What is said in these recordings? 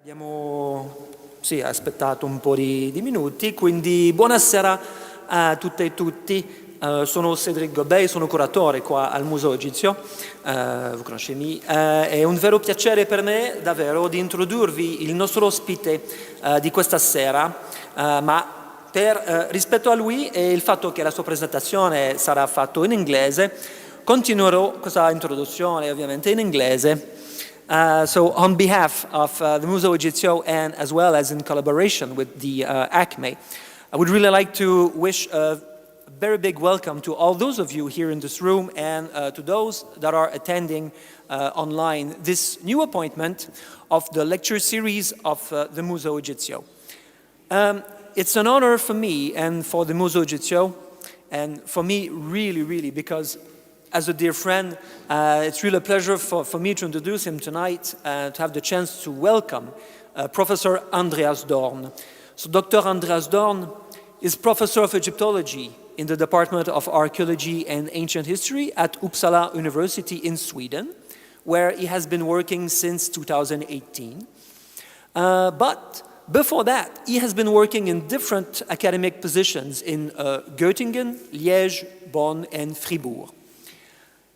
Abbiamo aspettato un po' di minuti, quindi buonasera a tutte e tutti. Sono Cédric Gobet, sono curatore qua al Museo Egizio, vous conoscemi. È un vero piacere per me davvero di introdurvi il nostro ospite di questa sera, ma rispetto a lui e il fatto che la sua presentazione sarà fatta in inglese, continuerò questa introduzione ovviamente in inglese. So on behalf of the Museo Egizio and as well as in collaboration with the ACME, I would really like to wish a very big welcome to all those of you here in this room and to those that are attending online this new appointment of the lecture series of the Museo Egizio. It's an honor for me and for the Museo Egizio, and for me really because as a dear friend, it's really a pleasure for me to introduce him tonight, to have the chance to welcome Professor Andreas Dorn. So Dr. Andreas Dorn is Professor of Egyptology in the Department of Archaeology and Ancient History at Uppsala University in Sweden, where he has been working since 2018. But before that, he has been working in different academic positions in Göttingen, Liège, Bonn, and Fribourg.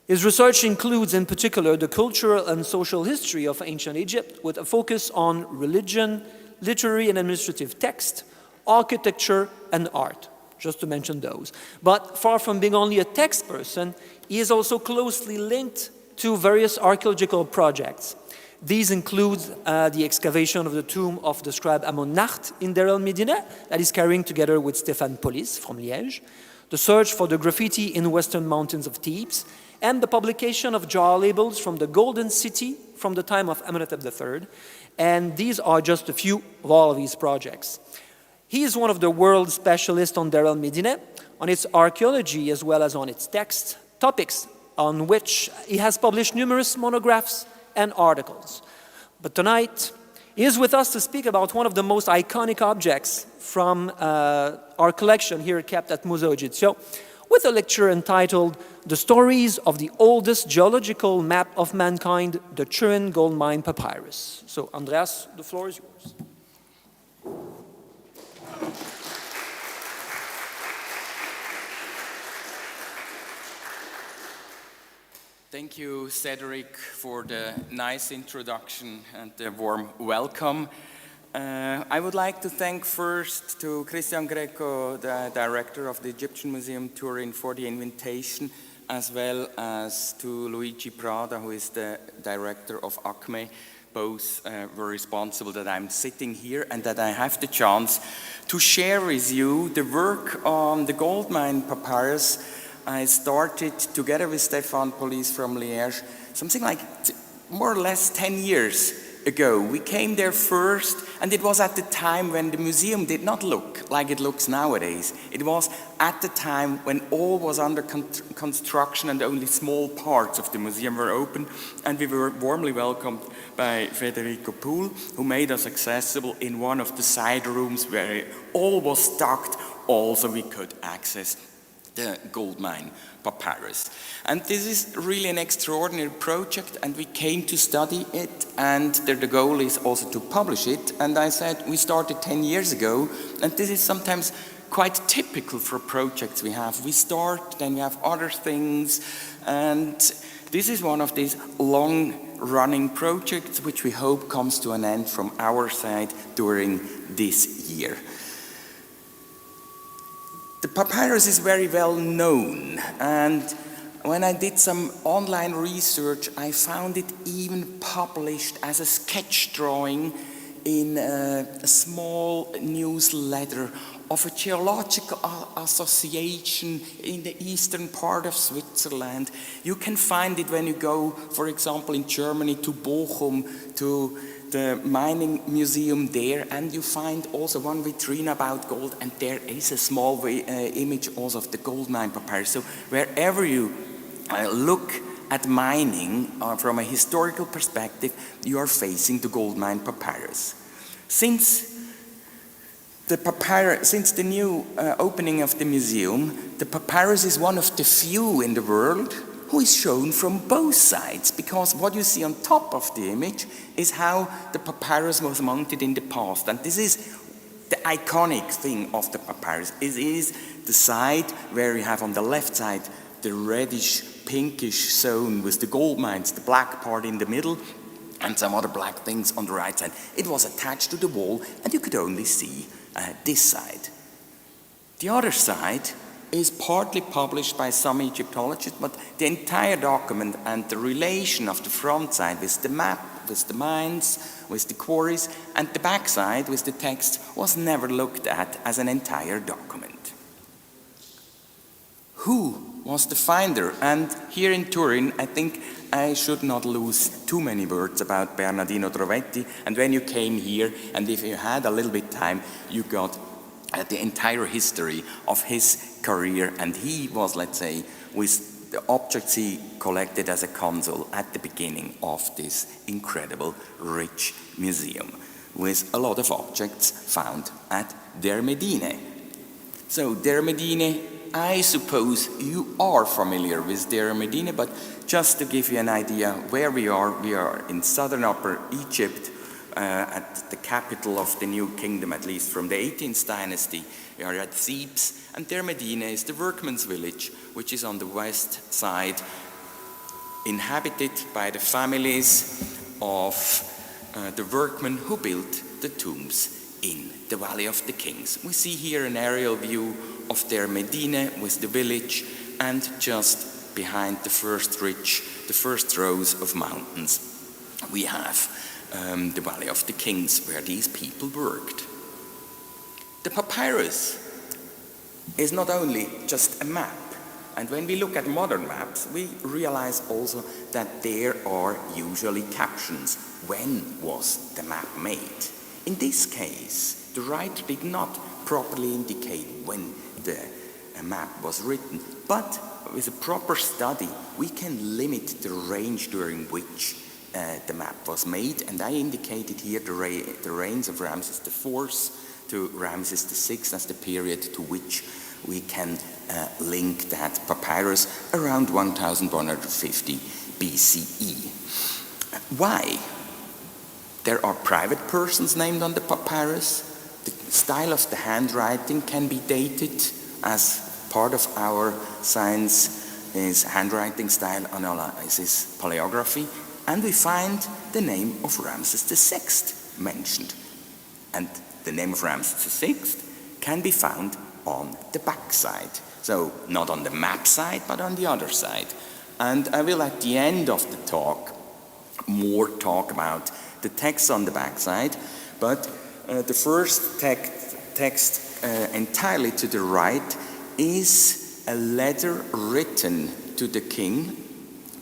His research includes, in particular, the cultural and social history of ancient Egypt, with a focus on religion, literary and administrative text, architecture, and art, just to mention those. But far from being only a text person, he is also closely linked to various archaeological projects. These include the excavation of the tomb of the scribe Amon-Nacht in Deir el-Medina, that he's carrying together with Stéphane Polis from Liège, the search for the graffiti in western mountains of Thebes, and the publication of jar labels from the Golden City from the time of Amenhotep III. And these are just a few of all of these projects. He is one of the world specialists on Deir el-Medina, on its archaeology as well as on its text, topics on which he has published numerous monographs and articles. But tonight, he is with us to speak about one of the most iconic objects from our collection here kept at Museo Egizio, with a lecture entitled The Stories of the Oldest Geological Map of Mankind, the Turin Gold Mine Papyrus. So, Andreas, the floor is yours. Thank you, Cédric, for the nice introduction and the warm welcome. I would like to thank first to Christian Greco, the director of the Egyptian Museum Turin, for the invitation, as well as to Luigi Prada, who is the director of ACME. Both were responsible that I'm sitting here and that I have the chance to share with you the work on the gold mine papyrus. I started together with Stéphane Polis from Liège, something like more or less 10 years ago. We came there first, and it was at the time when the museum did not look like it looks nowadays. It was at the time when all was under construction and only small parts of the museum were open, and we were warmly welcomed by Federico Pool, who made us accessible in one of the side rooms where all was stocked, also we could access the gold mine papyrus. And this is really an extraordinary project, and we came to study it, and the goal is also to publish it. And I said, we started 10 years ago, and this is sometimes quite typical for projects we have. We start, then we have other things, and this is one of these long-running projects which we hope comes to an end from our side during this year. The papyrus is very well known, and when I did some online research, I found it even published as a sketch drawing in a small newsletter of a geological association in the eastern part of Switzerland. You can find it when you go, for example, in Germany to Bochum, to the mining museum there, and you find also one vitrine about gold, and there is a small image also of the gold mine papyrus. So wherever you look at mining from a historical perspective, you are facing the gold mine papyrus. Since the new opening of the museum, the papyrus is one of the few in the world who is shown from both sides, because what you see on top of the image is how the papyrus was mounted in the past. And this is the iconic thing of the papyrus. It is the side where you have on the left side the reddish, pinkish zone with the gold mines, the black part in the middle, and some other black things on the right side. It was attached to the wall, and you could only see this side. The other side is partly published by some Egyptologists, but the entire document and the relation of the front side with the map, with the mines, with the quarries, and the back side with the text was never looked at as an entire document. Who was the finder? And here in Turin, I think I should not lose too many words about Bernardino Drovetti. And when you came here, and if you had a little bit time, you got the entire history of his career. And he was, let's say, with the objects he collected as a consul at the beginning of this incredible, rich museum, with a lot of objects found at Der Medine. So Der Medine, I suppose you are familiar with Der Medine, but just to give you an idea where we are in southern Upper Egypt, at the capital of the new kingdom, at least from the 18th dynasty. We are at Thebes, and Der Medine is the workman's village, which is on the west side, inhabited by the families of the workmen who built the tombs in the Valley of the Kings. We see here an aerial view of Der Medine with the village, and just behind the first ridge, the first rows of mountains, we have the Valley of the Kings, where these people worked. The papyrus is not only just a map, and when we look at modern maps, we realize also that there are usually captions. When was the map made? In this case, the writer did not properly indicate when the map was written, but with a proper study, we can limit the range during which the map was made, and I indicated here the reigns of Ramses IV to Ramses VI as the period to which we can link that papyrus around 1150 BCE. Why? There are private persons named on the papyrus. The style of the handwriting can be dated, as part of our science is handwriting style analysis, paleography. And we find the name of Ramses VI mentioned. And the name of Ramses VI can be found on the back side. So not on the map side, but on the other side. And I will, at the end of the talk, more talk about the text on the back side. But the first text entirely to the right is a letter written to the king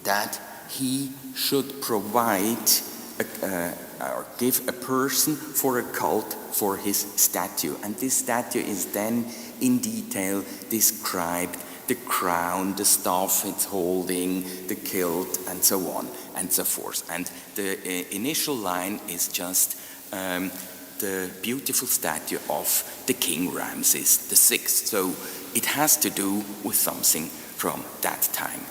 that he should provide or give a person for a cult for his statue. And this statue is then in detail described: the crown, the staff it's holding, the kilt, and so on and so forth. And the initial line is just the beautiful statue of the King Ramses VI. So it has to do with something from that time.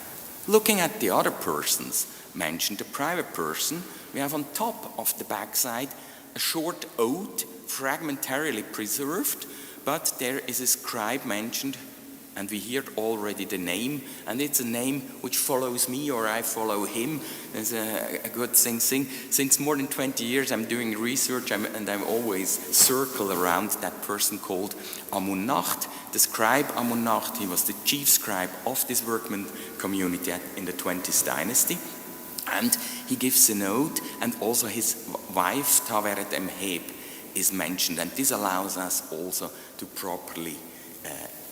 Looking at the other persons mentioned, the private person, we have on top of the backside a short ode, fragmentarily preserved, but there is a scribe mentioned, and we heard already the name, and it's a name which follows me or I follow him. It's a good thing. Since more than 20 years I'm doing research, and I always circle around that person called Amun-Nacht. The scribe Amun-Nacht, he was the chief scribe of this workman community in the 20th dynasty. And he gives a note, and also his wife, Taweret Emheb, is mentioned. And this allows us also to properly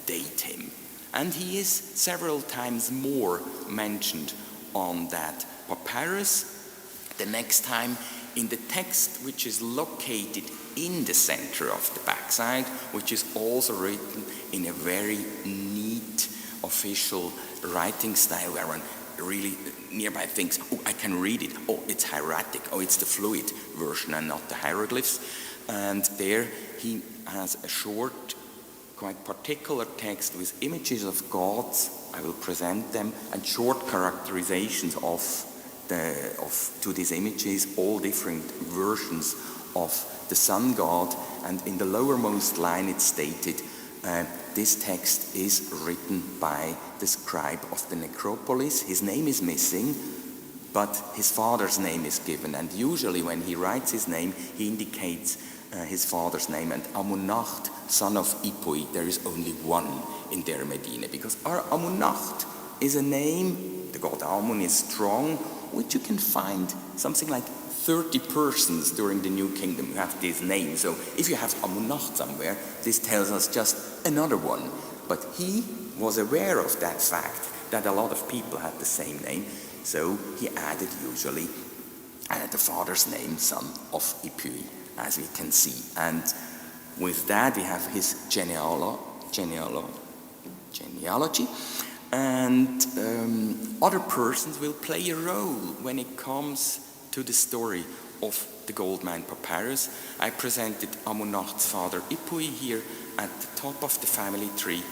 date him. And he is several times more mentioned on that papyrus. The next time in the text, which is located in the center of the backside, which is also written in a very neat official writing style, where one really nearby thinks, oh, I can read it. Oh, it's hieratic. Oh, it's the fluid version and not the hieroglyphs. And there he has a short quite particular text with images of gods. I will present them, and short characterizations to these images, all different versions of the sun god. And in the lowermost line it's stated, this text is written by the scribe of the necropolis. His name is missing, but his father's name is given. And usually when he writes his name, he indicates his father's name. And Amunnacht, son of Ipui, there is only one in Der Medina, because Amunnacht is a name, the god Amun is strong, which you can find something like 30 persons during the New Kingdom who have this name. So if you have Amunnacht somewhere, this tells us just another one. But he was aware of that fact, that a lot of people had the same name, so he added usually the father's name, son of Ipui, as we can see. And with that we have his genealogy, and other persons will play a role when it comes to the story of the gold mine papyrus. I presented Amunnacht's father Ipui here at the top of the family tree.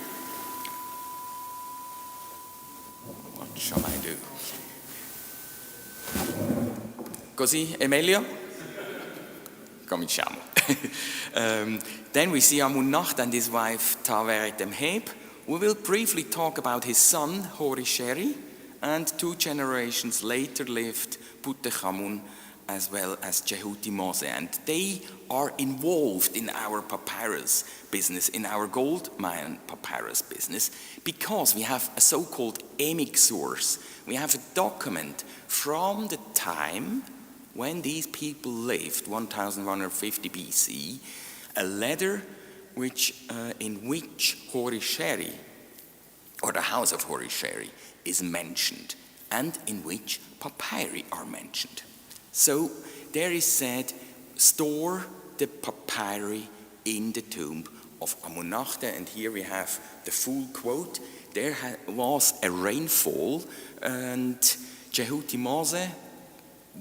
What shall I do? Così, Emilio? Cominciamo. Then we see Amunnacht and his wife Taweret Emheb. We will briefly talk about his son Horisheri, and 2 generations later lived Putechamun as well as Jehuti Mose, and they are involved in our papyrus business, in our gold mine papyrus business, because we have a so-called emic source. We have a document from the time when these people lived, 1150 BC, a letter in which Horisheri, or the house of Horisheri, is mentioned, and in which papyri are mentioned. So there is said, store the papyri in the tomb of Amunnacht, and here we have the full quote. There was a rainfall, and Jehuti Mose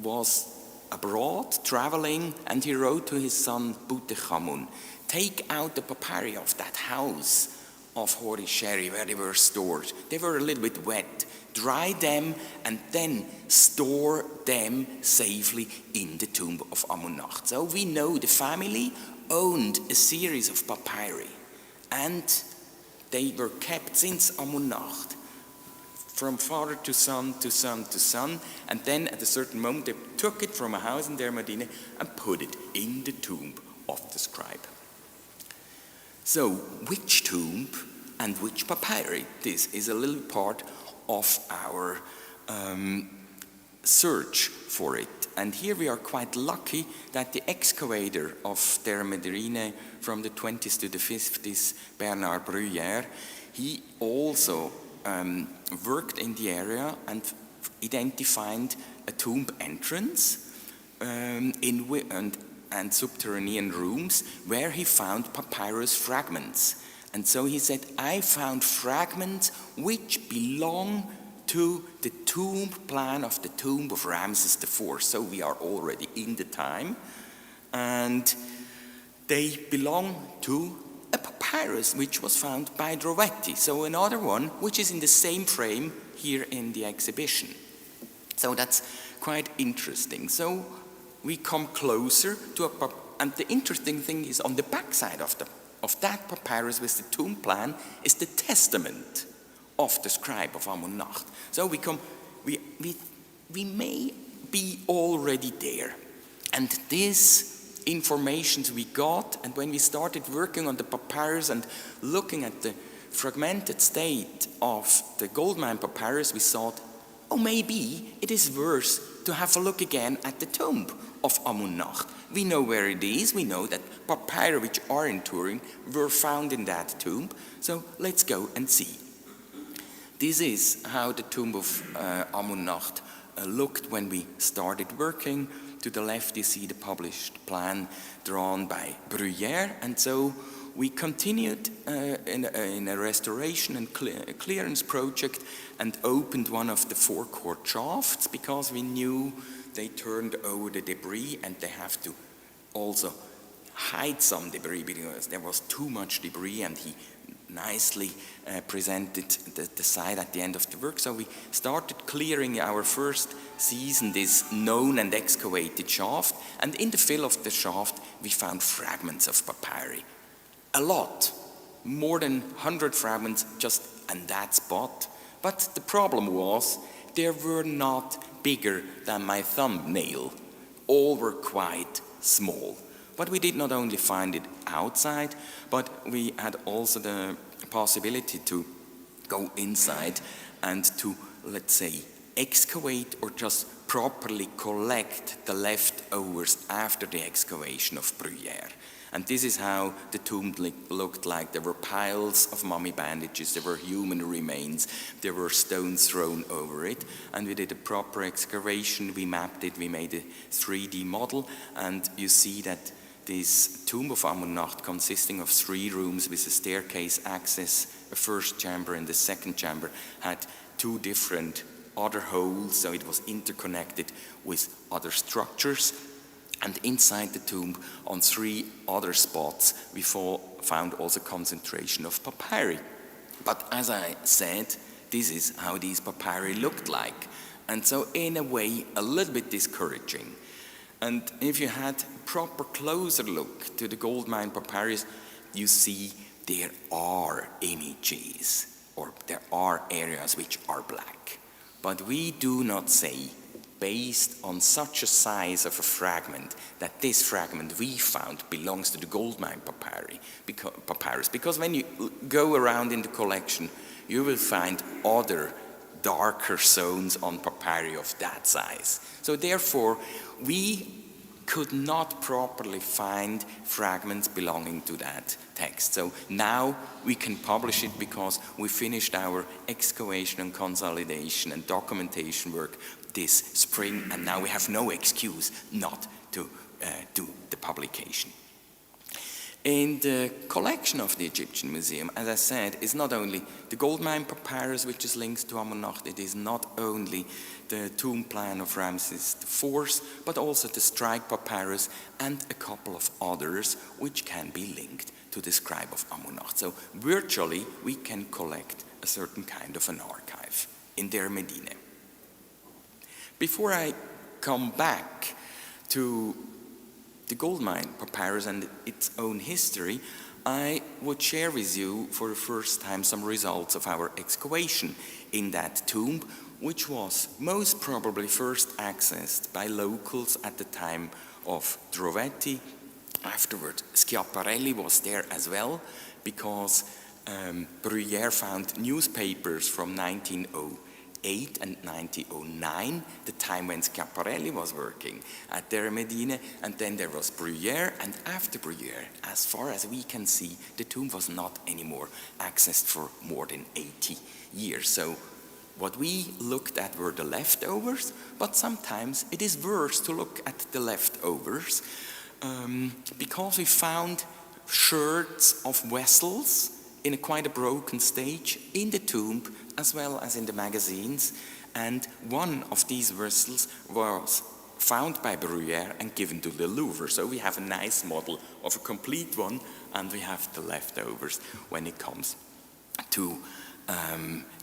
was abroad, traveling, and he wrote to his son Putechamun, take out the papyri of that house of Horisheri where they were stored. They were a little bit wet. Dry them and then store them safely in the tomb of Amunnacht. So we know the family owned a series of papyri, and they were kept since Amunnacht, from father to son to son to son, and then at a certain moment they took it from a house in Der Medina and put it in the tomb of the scribe. So which tomb and which papyri? This is a little part of our search for it. And here we are quite lucky that the excavator of Der Medina from the 20s to the 50s, Bernard Bruyère, he also worked in the area and identified a tomb entrance and subterranean rooms where he found papyrus fragments. And so he said, I found fragments which belong to the tomb plan of the tomb of Ramses IV. So we are already in the time. And they belong to a papyrus which was found by Drovetti. So another one which is in the same frame here in the exhibition. So that's quite interesting. So we come closer to and the interesting thing is on the backside of that papyrus with the tomb plan is the testament of the scribe of Amunnacht. So we may be already there. And this information we got, and when we started working on the papyrus and looking at the fragmented state of the gold mine papyrus, we thought, oh, maybe it is worth to have a look again at the tomb of Amunnacht. We know where it is. We know that papyri which are in Turin were found in that tomb. So let's go and see. This is how the tomb of Amunnacht looked when we started working. To the left you see the published plan drawn by Bruyère, and so we continued in a restoration and clearance project and opened one of the forecourt shafts because we knew they turned over the debris and they have to also hide some debris because there was too much debris, and he nicely presented the site at the end of the work. So we started clearing our first season this known and excavated shaft, and in the fill of the shaft we found fragments of papyri. A lot, more than 100 fragments just in that spot. But the problem was they were not bigger than my thumbnail. All were quite small. But we did not only find it outside, but we had also the possibility to go inside and to, let's say, excavate or just properly collect the leftovers after the excavation of Bruyère. And this is how the tomb looked like. There were piles of mummy bandages, there were human remains, there were stones thrown over it, and we did a proper excavation, we mapped it, we made a 3D model, and you see that this tomb of Amun-Nacht, consisting of 3 rooms with a staircase access, a first chamber and the second chamber, had 2 different other holes, so it was interconnected with other structures. And inside the tomb, on 3 other spots, we found also concentration of papyri. But as I said, this is how these papyri looked like. And so in a way, a little bit discouraging. And if you had a proper closer look to the gold mine papyrus, you see there are images, or there are areas which are black. But we do not say, based on such a size of a fragment, that this fragment we found belongs to the gold mine papyrus. Because when you go around in the collection, you will find other darker zones on papyri of that size. So therefore, we could not properly find fragments belonging to that text. So now we can publish it because we finished our excavation and consolidation and documentation work this spring, and now we have no excuse not to do the publication. In the collection of the Egyptian Museum, as I said, is not only the gold mine papyrus, which is linked to Amun-Nacht, it is not only the tomb plan of Ramses IV, but also the strike papyrus and a couple of others which can be linked to the scribe of Amun-Nacht. So virtually we can collect a certain kind of an archive in Der Medine. Before I come back to the gold mine papyrus and its own history, I would share with you for the first time some results of our excavation in that tomb, which was most probably first accessed by locals at the time of Drovetti. Afterward, Schiaparelli was there as well, because Bruyère found newspapers from 1908 and 1909, the time when Schiaparelli was working at Der Medine, and then there was Bruyère, and after Bruyère, as far as we can see, the tomb was not anymore accessed for more than 80 years. So what we looked at were the leftovers, but sometimes it is worse to look at the leftovers because we found sherds of vessels in quite a broken stage in the tomb as well as in the magazines, and one of these vessels was found by Bruyère and given to the Louvre. So we have a nice model of a complete one, and we have the leftovers when it comes to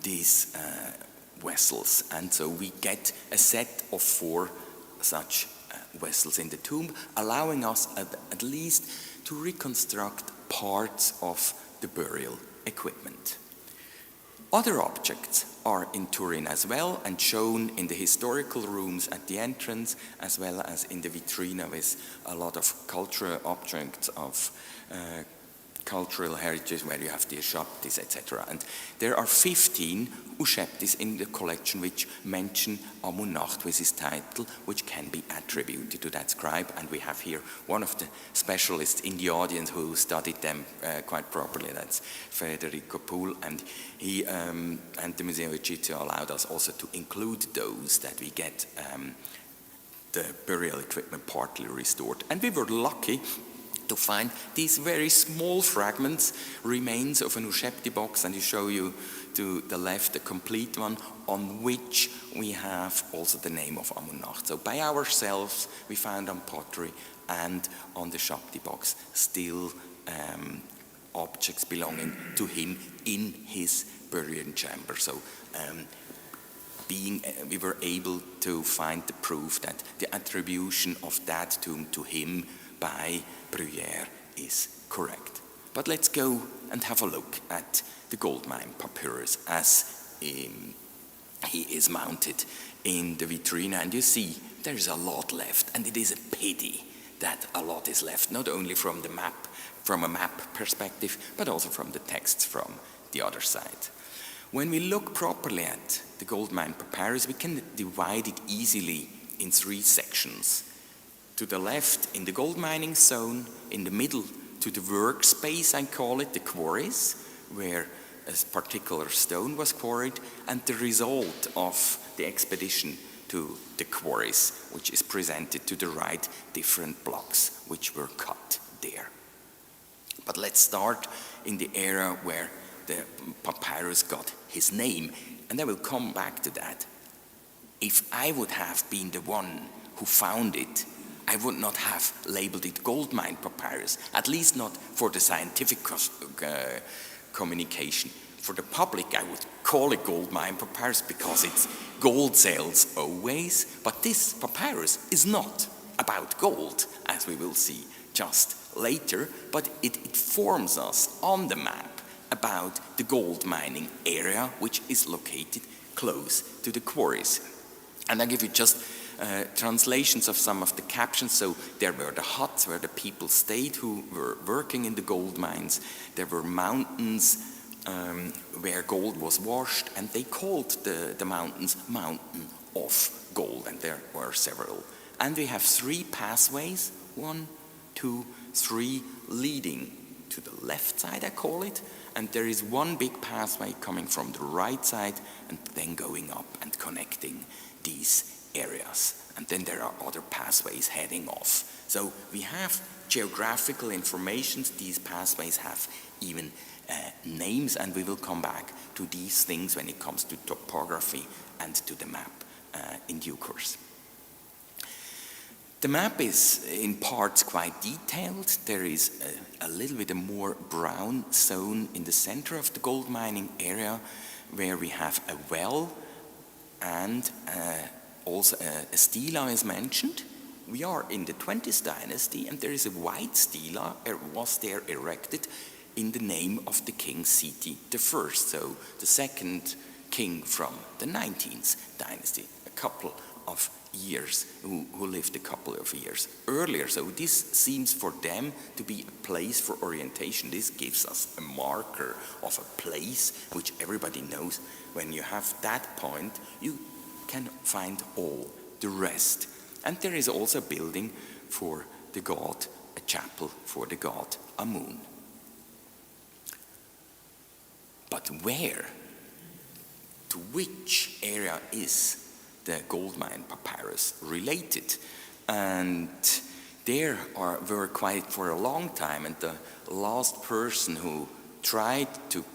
these vessels. And so we get a set of 4 such vessels in the tomb, allowing us at least to reconstruct parts of the burial equipment. Other objects are in Turin as well and shown in the historical rooms at the entrance, as well as in the vitrina with a lot of cultural objects of cultural heritage, where you have the Ushaptis, etc. And there are 15 Ushaptis in the collection which mention Amun-Nacht with his title, which can be attributed to that scribe. And we have here one of the specialists in the audience who studied them quite properly. That's Federico Pool, and he and the Museo Egizio allowed us also to include those that we get the burial equipment partly restored. And we were lucky to find these very small fragments, remains of an Ushepti box, and I show you to the left a complete one on which we have also the name of Amun-Nacht. So by ourselves we found on pottery and on the Shabti box still objects belonging to him in his burial chamber. So we were able to find the proof that the attribution of that tomb to him by Bruyère is correct. But let's go and have a look at the gold mine papyrus as he is mounted in the vitrine, and you see there is a lot left, and it is a pity that a lot is left, not only from the map, from a map perspective, but also from the texts from the other side. When we look properly at the gold mine papyrus, we can divide it easily in 3 sections. To the left, in the gold mining zone, in the middle, to the workspace, I call it, the quarries, where a particular stone was quarried, and the result of the expedition to the quarries, which is presented to the right, different blocks which were cut there. But let's start in the area where the papyrus got his name, and I will come back to that. If I would have been the one who found it, I would not have labeled it gold mine papyrus, at least not for the scientific communication. For the public, I would call it gold mine papyrus because it's gold sales always, but this papyrus is not about gold, as we will see just later, but it informs us on the map about the gold mining area, which is located close to the quarries. And I give you just translations of some of the captions. So there were the huts where the people stayed who were working in the gold mines. There were mountains where gold was washed, and they called the mountains Mountain of Gold, and there were several. And we have 3 pathways, 1, 2, 3, leading to the left side, I call it, and there is one big pathway coming from the right side and then going up and connecting these areas. And then there are other pathways heading off. So we have geographical information. These pathways have even names, and we will come back to these things when it comes to topography and to the map in due course. The map is in parts quite detailed. There is a little bit more brown zone in the center of the gold mining area where we have a well and also a stela is mentioned. We are in the 20th dynasty, and there is a white stela was there erected in the name of the king Seti I, so the second king from the 19th dynasty, a couple of years, who lived a couple of years earlier. So this seems for them to be a place for orientation. This gives us a marker of a place which everybody knows. When you have that point, you can find all the rest. And there is also a building for the god, a chapel for the god Amun. But where, to which area is the gold mine papyrus related? And there were quite for a long time, and the last person who tried to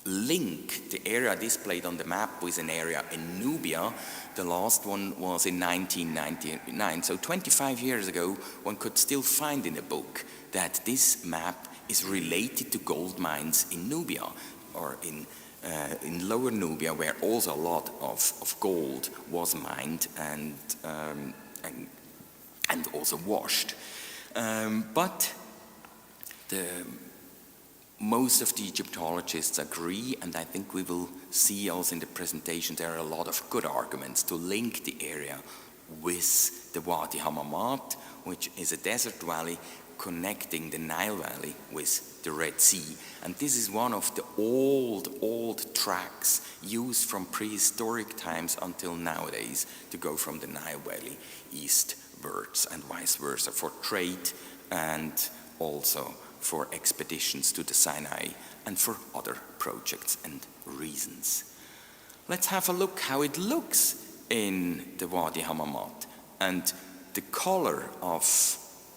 link the area displayed on the map with an area in Nubia, the last one was in 1999. So 25 years ago, one could still find in a book that this map is related to gold mines in Nubia, or in Lower Nubia, where also a lot of gold was mined and also washed. But most of the Egyptologists agree, and I think we will see also in the presentation there are a lot of good arguments to link the area with the Wadi Hammamat, which is a desert valley connecting the Nile Valley with the Red Sea. And this is one of the old tracks used from prehistoric times until nowadays to go from the Nile Valley eastwards and vice versa for trade and also for expeditions to the Sinai and for other projects and reasons. Let's have a look how it looks in the Wadi Hammamat. And the color of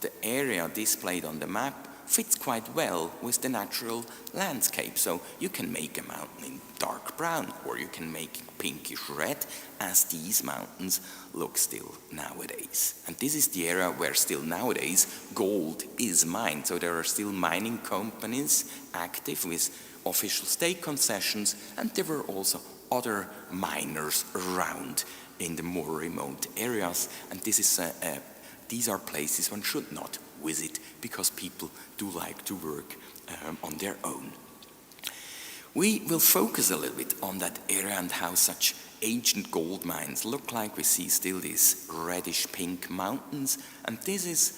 the area displayed on the map fits quite well with the natural landscape. So you can make a mountain in dark brown, or you can make it pinkish red, as these mountains look still nowadays. And this is the area where still nowadays gold is mined. So there are still mining companies active with official state concessions, and there were also other miners around in the more remote areas. And this is these are places one should not visit, because people do like to work on their own. We will focus a little bit on that area and how such ancient gold mines look like. We see still these reddish pink mountains, and this is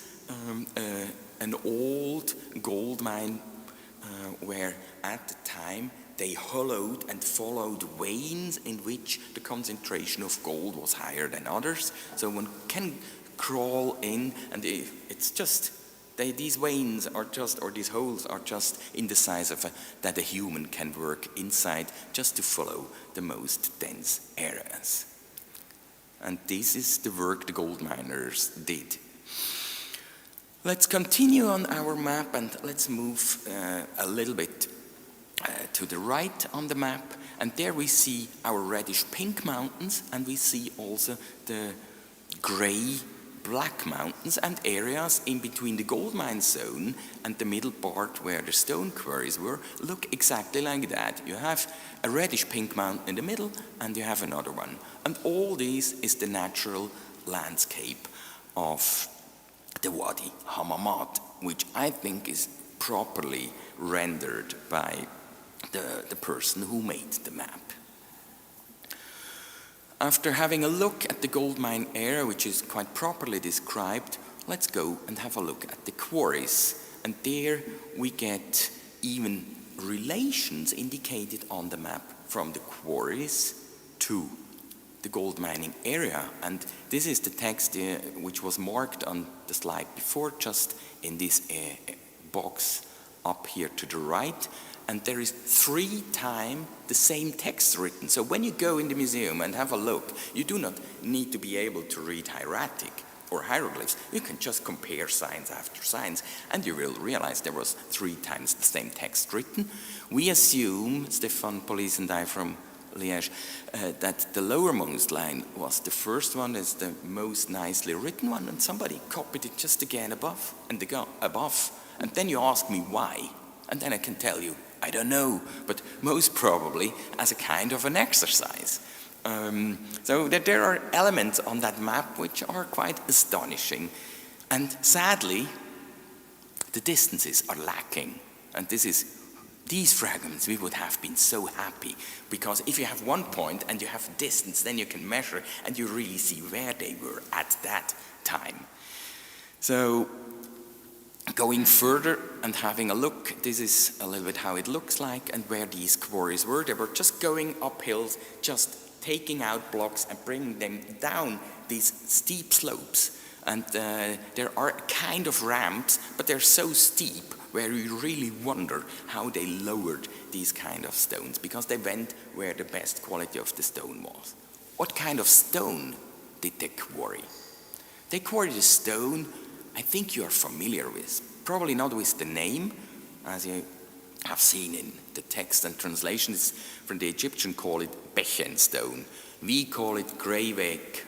an old gold mine where at the time they hollowed and followed veins in which the concentration of gold was higher than others. So one can crawl in, and it's just, these veins are just, or these holes are just in the size of that a human can work inside, just to follow the most dense areas. And this is the work the gold miners did. Let's continue on our map, and let's move a little bit to the right on the map. And there we see our reddish pink mountains, and we see also the gray black mountains and areas in between the gold mine zone and the middle part where the stone quarries were look exactly like that. You have a reddish pink mountain in the middle, and you have another one. And all this is the natural landscape of the Wadi Hammamat, which I think is properly rendered by the person who made the map. After having a look at the gold mine area, which is quite properly described, let's go and have a look at the quarries. And there we get even relations indicated on the map from the quarries to the gold mining area. And this is the text which was marked on the slide before, just in this box up here to the right. And there is 3 times the same text written. So when you go in the museum and have a look, you do not need to be able to read hieratic or hieroglyphs. You can just compare signs after signs, and you will realize there was 3 times the same text written. We assume, Stefan Police and I from Liège, that the lowermost line was the first one, is the most nicely written one, and somebody copied it just again above, and above. And then you ask me why, and then I can tell you, I don't know, but most probably as a kind of an exercise. So that there are elements on that map which are quite astonishing. And sadly, the distances are lacking. And these fragments, we would have been so happy, because if you have one point and you have distance, then you can measure and you really see where they were at that time. So going further and having a look, this is a little bit how it looks like and where these quarries were. They were just going up hills, just taking out blocks and bringing them down these steep slopes. And there are kind of ramps, but they're so steep where you really wonder how they lowered these kind of stones, because they went where the best quality of the stone was. What kind of stone did they quarry? They quarried a stone I think you are familiar with, probably not with the name, as you have seen in the text and translations from the Egyptian call it Bechen stone. We call it greywake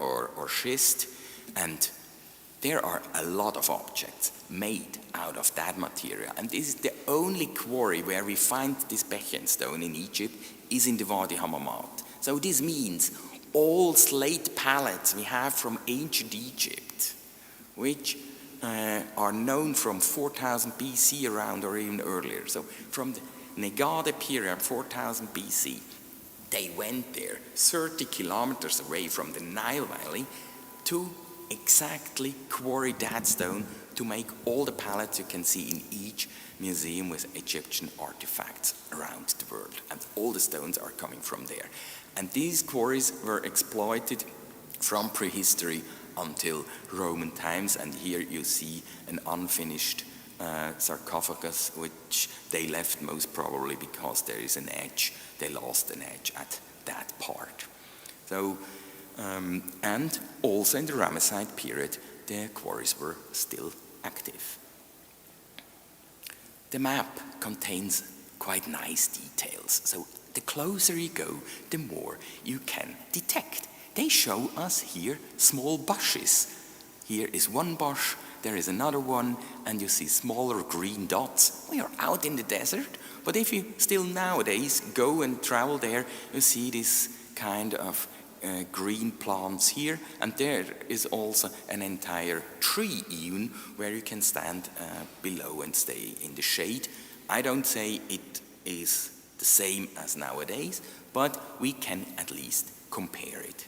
or schist, and there are a lot of objects made out of that material. And this is the only quarry where we find this Bechen stone in Egypt is in the Wadi Hammamat. So this means all slate palettes we have from ancient Egypt, which are known from 4000 BC around or even earlier. So from the Negada period, 4000 BC, they went there 30 kilometers away from the Nile Valley to exactly quarry that stone to make all the palettes you can see in each museum with Egyptian artifacts around the world. And all the stones are coming from there. And these quarries were exploited from prehistory until Roman times, and here you see an unfinished sarcophagus, which they left most probably because there is an edge. They lost an edge at that part. So, and also in the Ramesside period, the quarries were still active. The map contains quite nice details, so the closer you go, the more you can detect. They show us here small bushes. Here is one bush, there is another one, and you see smaller green dots. We are out in the desert, but if you still nowadays go and travel there, you see this kind of green plants here, and there is also an entire tree even where you can stand below and stay in the shade. I don't say it is the same as nowadays, but we can at least compare it.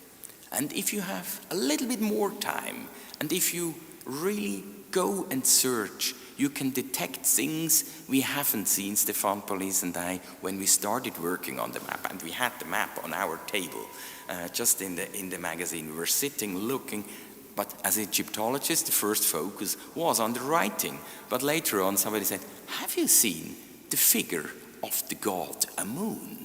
And if you have a little bit more time, and if you really go and search, you can detect things we haven't seen, Stefan Police and I, when we started working on the map. And we had the map on our table, just in the magazine. We were sitting, looking, but as Egyptologists, the first focus was on the writing. But later on, somebody said, have you seen the figure of the god Amun?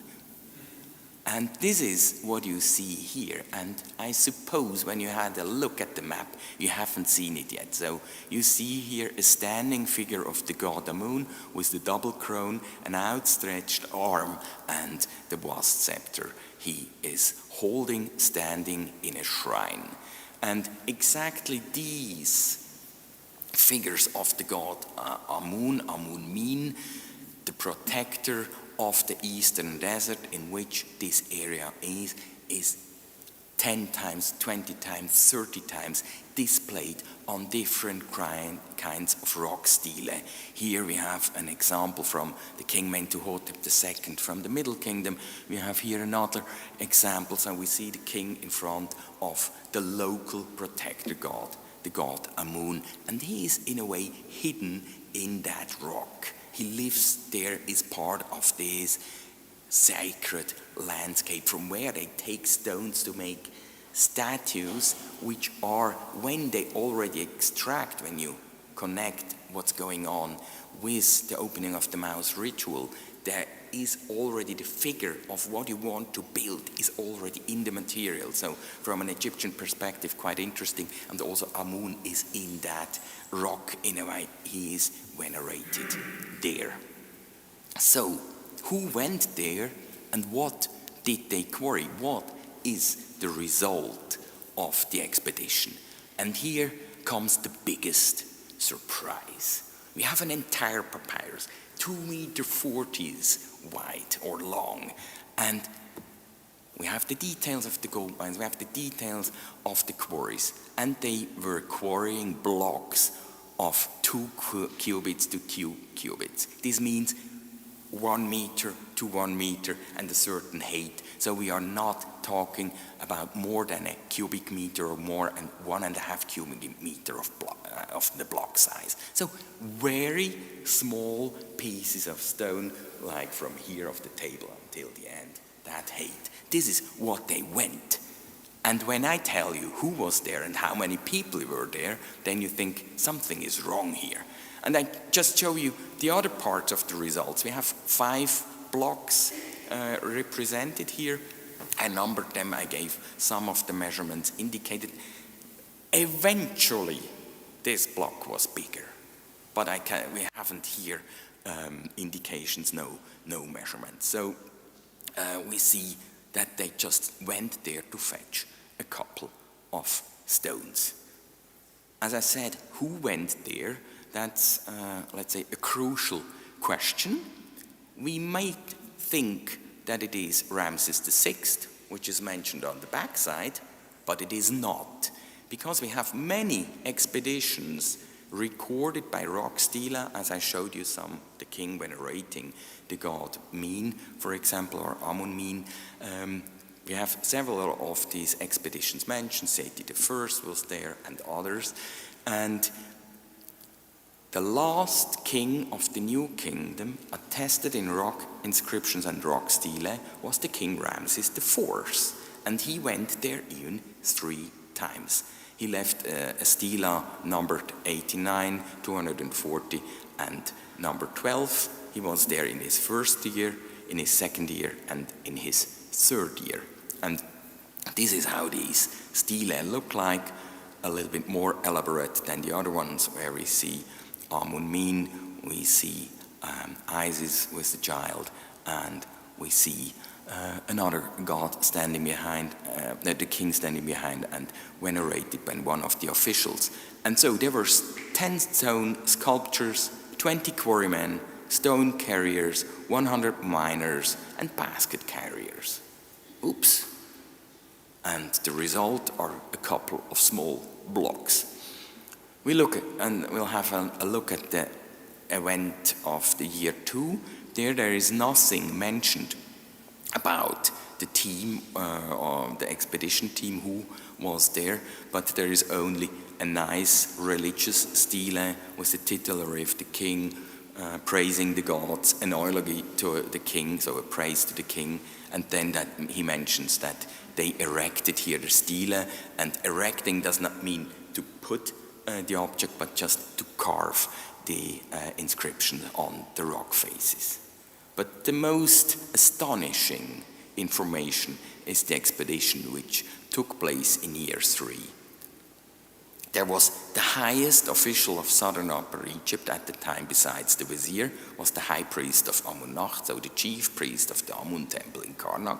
And this is what you see here. And I suppose when you had a look at the map, you haven't seen it yet. So you see here a standing figure of the god Amun with the double crown, an outstretched arm, and the vast scepter he is holding, standing in a shrine. And exactly these figures of the god Amun, Amun-Min, the protector of the eastern desert in which this area is 10 times, 20 times, 30 times displayed on different kinds of rock stele. Here we have an example from the King Mentuhotep II from the Middle Kingdom. We have here another example, so we see the king in front of the local protector god, the god Amun, and he is in a way hidden in that rock. He lives there, is part of this sacred landscape from where they take stones to make statues, which are, when they already extract, when you connect what's going on with the opening of the mouth ritual, there is already the figure of what you want to build is already in the material. So from an Egyptian perspective, quite interesting. And also Amun is in that rock in a way. He is venerated there. So who went there and what did they quarry? What is the result of the expedition? And here comes the biggest surprise. We have an entire papyrus, 2.40 meters wide or long, and we have the details of the gold mines, we have the details of the quarries, and they were quarrying blocks of 2 cubits to 2 cubits. This means 1 meter to 1 meter and a certain height. So we are not talking about more than a cubic meter or more, and 1.5 cubic meter of the block size. So very small pieces of stone, like from here of the table until the end, that height. This is what they went. And when I tell you who was there and how many people were there, then you think something is wrong here. And I just show you the other parts of the results. We have 5 blocks represented here. I numbered them, I gave some of the measurements indicated. Eventually, this block was bigger, but we haven't here indications, no measurements. So we see that they just went there to fetch a couple of stones. As I said, who went there? That's, let's say, a crucial question. We might think that it is Ramses VI, which is mentioned on the backside, but it is not, because we have many expeditions recorded by rock stele, as I showed you some, the king venerating the god Min, for example, or Amun-Min. We have several of these expeditions mentioned. Seti I was there and others. And the last king of the New Kingdom, attested in rock inscriptions and rock stele, was the king Ramses IV. And he went there even 3 times. He left a stela numbered 89, 240, and number 12. He was there in his first year, in his second year, and in his third year. And this is how these stelae look like. a little bit more elaborate than the other ones, where we see Amun-Min, we see Isis with the child, and we see another god standing behind, the king standing behind and venerated by one of the officials. And so there were 10 stone sculptures, 20 quarrymen, stone carriers, 100 miners, and basket carriers. Oops. And the result are a couple of small blocks. We'll have a look at the event of the year 2. There is nothing mentioned about the team, or the expedition team who was there, but there is only a nice religious stele with the titulary of the king, praising the gods, an eulogy to the king, so a praise to the king, and then that he mentions that they erected here the stele, and erecting does not mean to put the object, but just to carve the inscription on the rock faces. But the most astonishing information is the expedition which took place in year 3. There was the highest official of southern Upper Egypt at the time, besides the vizier, was the high priest of Amun-Nacht, so the chief priest of the Amun temple in Karnak.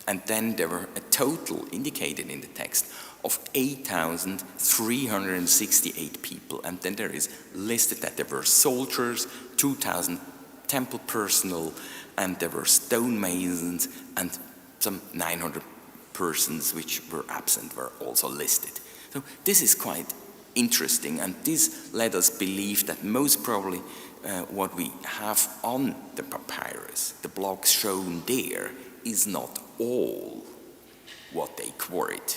And then there were a total, indicated in the text, of 8,368 people. And then there is listed that there were soldiers, 2,000 temple personnel, and there were stonemasons, and some 900 persons which were absent were also listed. So this is quite interesting, and this led us believe that most probably what we have on the papyrus, the blocks shown there, is not all what they quarried.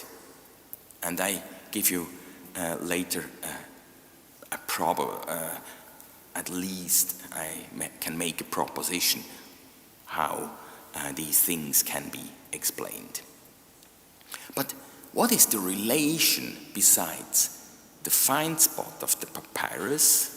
And I give you later at least I can make a proposition how these things can be explained. But what is the relation, besides the find spot of the papyrus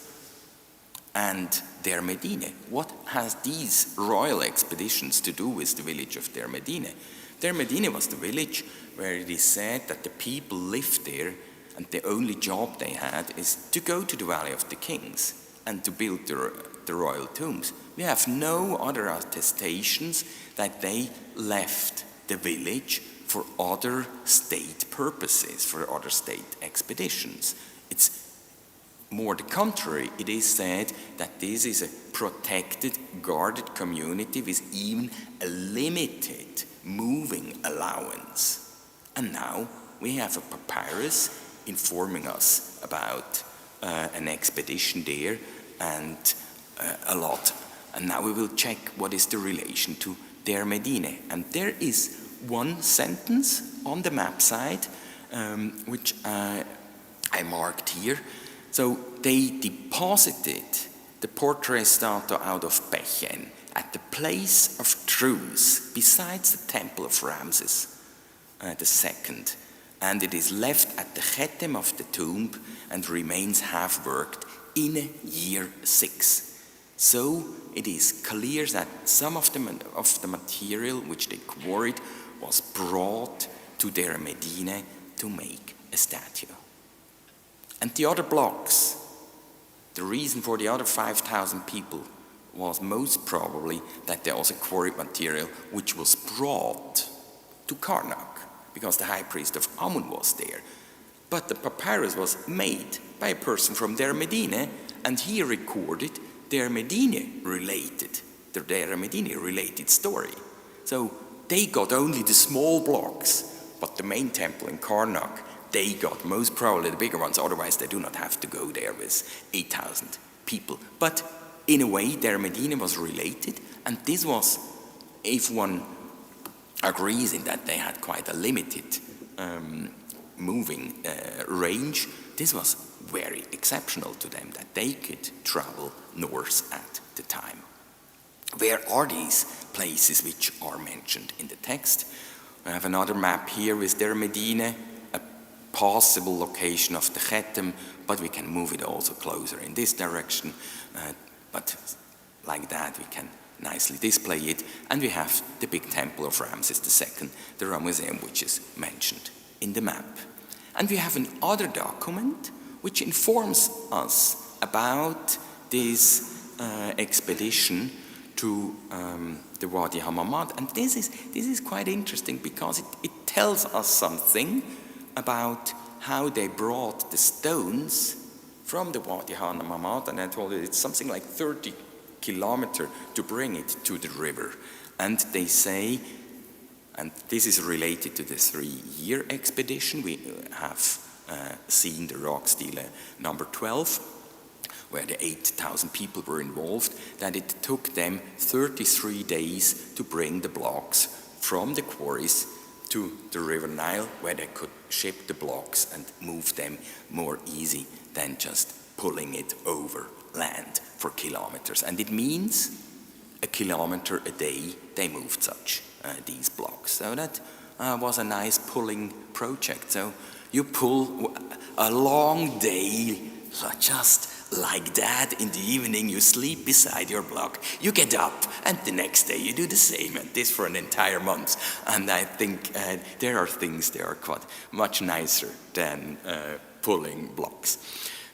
and Der Medine? What has these royal expeditions to do with the village of Der Medine? Der Medine was the village where it is said that the people lived there, and the only job they had is to go to the Valley of the Kings and to build the royal tombs. We have no other attestations that they left the village for other state purposes, for other state expeditions. It's more the contrary. It is said that this is a protected, guarded community with even a limited moving allowance. And now we have a papyrus informing us about an expedition there and a lot. And now we will check what is the relation to Der Medine. And there is one sentence on the map side, which I marked here. So they deposited the portrait statue out of Pechen at the place of truce besides the temple of Ramses II, and it is left at the Chetem of the tomb and remains half-worked in year 6. So it is clear that some of the material which they quarried was brought to Der Medine to make a statue. And the other blocks, the reason for the other 5,000 people was most probably that they also quarried material which was brought to Karnak, because the high priest of Amun was there. But the papyrus was made by a person from Der Medine, and he recorded the Der Medine related story. So they got only the small blocks, but the main temple in Karnak, they got most probably the bigger ones, otherwise they do not have to go there with 8,000 people. But in a way, Der Medine was related, and this was, if one agrees in that they had quite a limited moving range, this was very exceptional to them, that they could travel north at the time. Where are these places which are mentioned in the text? I have another map here with Der Medine, a possible location of the Chetem, but we can move it also closer in this direction. But like that we can nicely display it. And we have the big temple of Ramses II, the Ramesseum, which is mentioned in the map. And we have another document which informs us about this expedition to the Wadi Hammamat. And this is quite interesting because it tells us something about how they brought the stones from the Wadi Hammamat, and I told you it's something like 30 kilometers to bring it to the river. And they say, and this is related to the 3-year expedition, we have seen the rock stele number 12, where the 8,000 people were involved, that it took them 33 days to bring the blocks from the quarries to the River Nile, where they could ship the blocks and move them more easy than just pulling it over land for kilometers. And it means a kilometer a day they moved these blocks. So that was a nice pulling project. So you pull a long day just like that. In the evening you sleep beside your block, you get up, and the next day you do the same, and this for an entire month. And I think there are things that are quite much nicer than pulling blocks.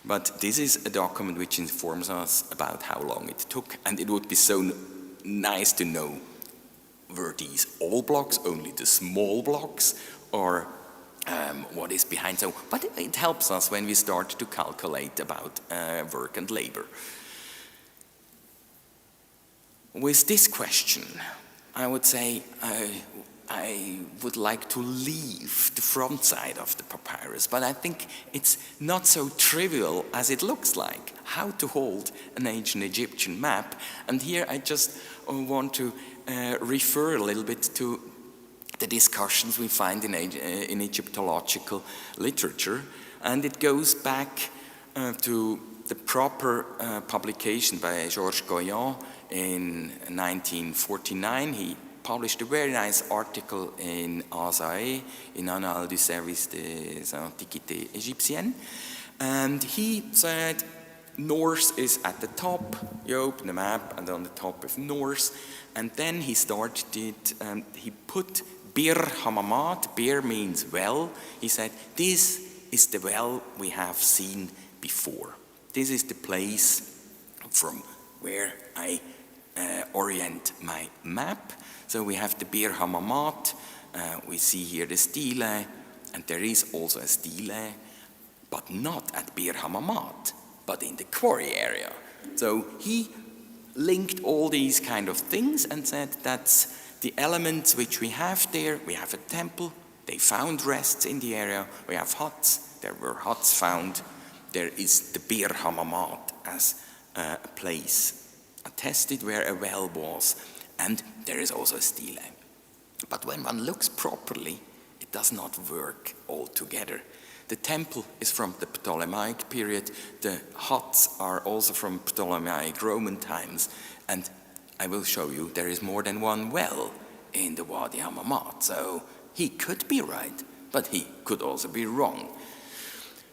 But this is a document which informs us about how long it took, and it would be so nice to know, were these all blocks, only the small blocks, or what is behind. So, but it helps us when we start to calculate about work and labor. With this question, I would say I would like to leave the front side of the papyrus, but I think it's not so trivial as it looks like, how to hold an ancient Egyptian map. And here I just want to refer a little bit to the discussions we find in Egyptological literature, and it goes back to the proper publication by Georges Goyon in 1949. He published a very nice article in ASAE, in Annales du Service des Antiquités Égyptiennes, and he said Norse is at the top. You open the map, and on the top is Norse, and then he started, he put Bir Hammamat, Bir means well. He said, this is the well we have seen before. This is the place from where I orient my map. So we have the Bir Hammamat, we see here the stele, and there is also a stele, but not at Bir Hammamat, but in the quarry area. So he linked all these kind of things and said that's the elements which we have there. We have a temple, they found rests in the area, we have huts, there were huts found, there is the Bir Hammamat as a place attested where a well was, and there is also a stele. But when one looks properly, it does not work all together. The temple is from the Ptolemaic period, the huts are also from Ptolemaic Roman times, and I will show you there is more than one well in the Wadi Hammamat. So he could be right, but he could also be wrong.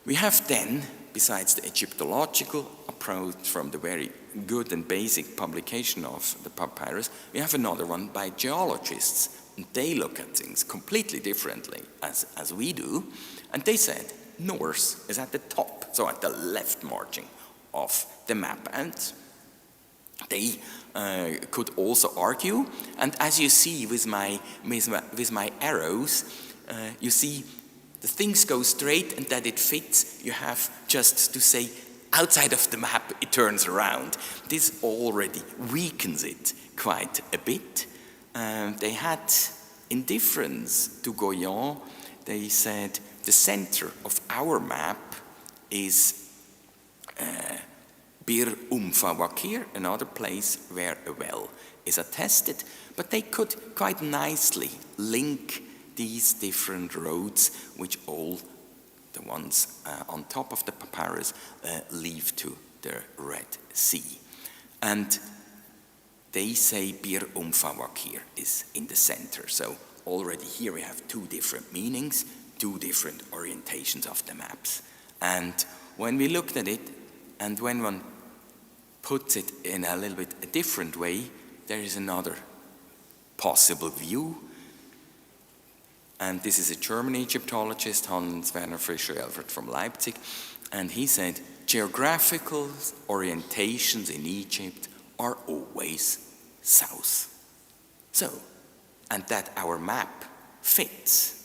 We have then, besides the Egyptological approach from the very good and basic publication of the papyrus, we have another one by geologists. And they look at things completely differently as we do. And they said Norse is at the top, so at the left margin of the map. And they could also argue, and as you see with my arrows, you see the things go straight and that it fits. You have just to say outside of the map it turns around. This already weakens it quite a bit. They had, in difference to Goyon, they said the center of our map is Bir Wakir, another place where a well is attested, but they could quite nicely link these different roads, which all the ones on top of the papyrus lead to the Red Sea. And they say Bir Wakir is in the center. So already here we have two different meanings, two different orientations of the maps. And when we looked at it, and when one puts it in a little bit a different way, there is another possible view. And this is a German Egyptologist, Hans Werner Fischer-Elfert from Leipzig. And he said, geographical orientations in Egypt are always south. So, and that our map fits.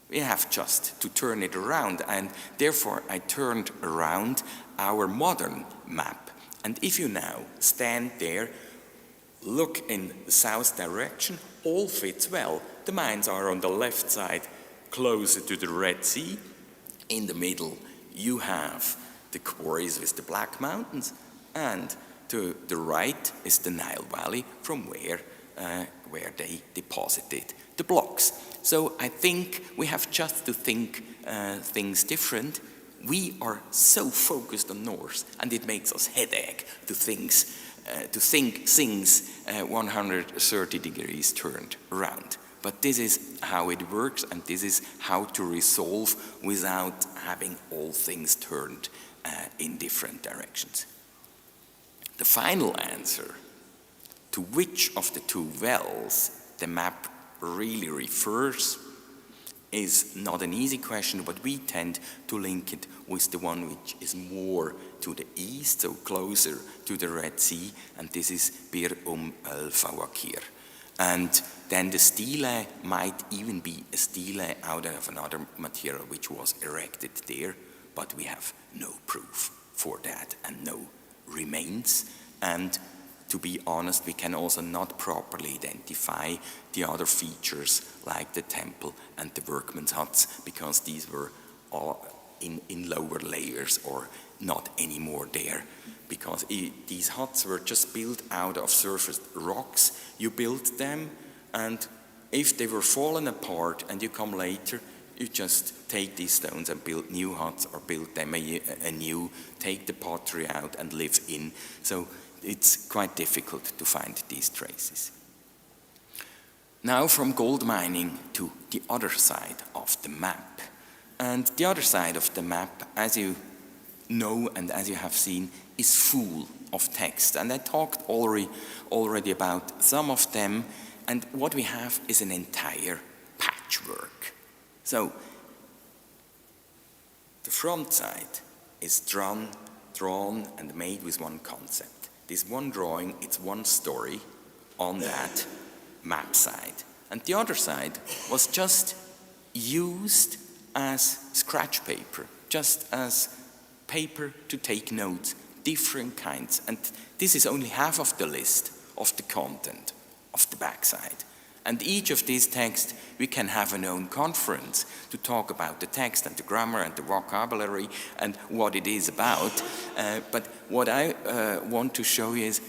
We have just to turn it around, and therefore I turned around our modern map. And if you now stand there, look in the south direction, all fits well. The mines are on the left side, closer to the Red Sea. In the middle, you have the quarries with the Black Mountains, and to the right is the Nile Valley, from where they deposited the blocks. So I think we have just to think things different. We are so focused on north, and it makes us headache to think things 130 degrees turned around. But this is how it works, and this is how to resolve without having all things turned in different directions. The final answer to which of the two wells the map really refers is not an easy question, but we tend to link it with the one which is more to the east, so closer to the Red Sea, and this is Bir al Fawakir. And then the stele might even be a stele out of another material which was erected there, but we have no proof for that and no remains. And to be honest, we can also not properly identify the other features like the temple and the workmen's huts, because these were all in lower layers or not anymore there, because these huts were just built out of surface rocks. You built them, and if they were fallen apart and you come later, you just take these stones and build new huts or build them anew, take the pottery out and live in. So it's quite difficult to find these traces. Now from gold mining to the other side of the map. And the other side of the map, as you know and as you have seen, is full of text. And I talked already about some of them, and what we have is an entire patchwork. So the front side is drawn and made with one concept. This one drawing, it's one story on that map side. And the other side was just used as scratch paper, just as paper to take notes, different kinds. And this is only half of the list of the content of the backside. And each of these texts, we can have an own conference to talk about the text and the grammar and the vocabulary and what it is about. But what I want to show you is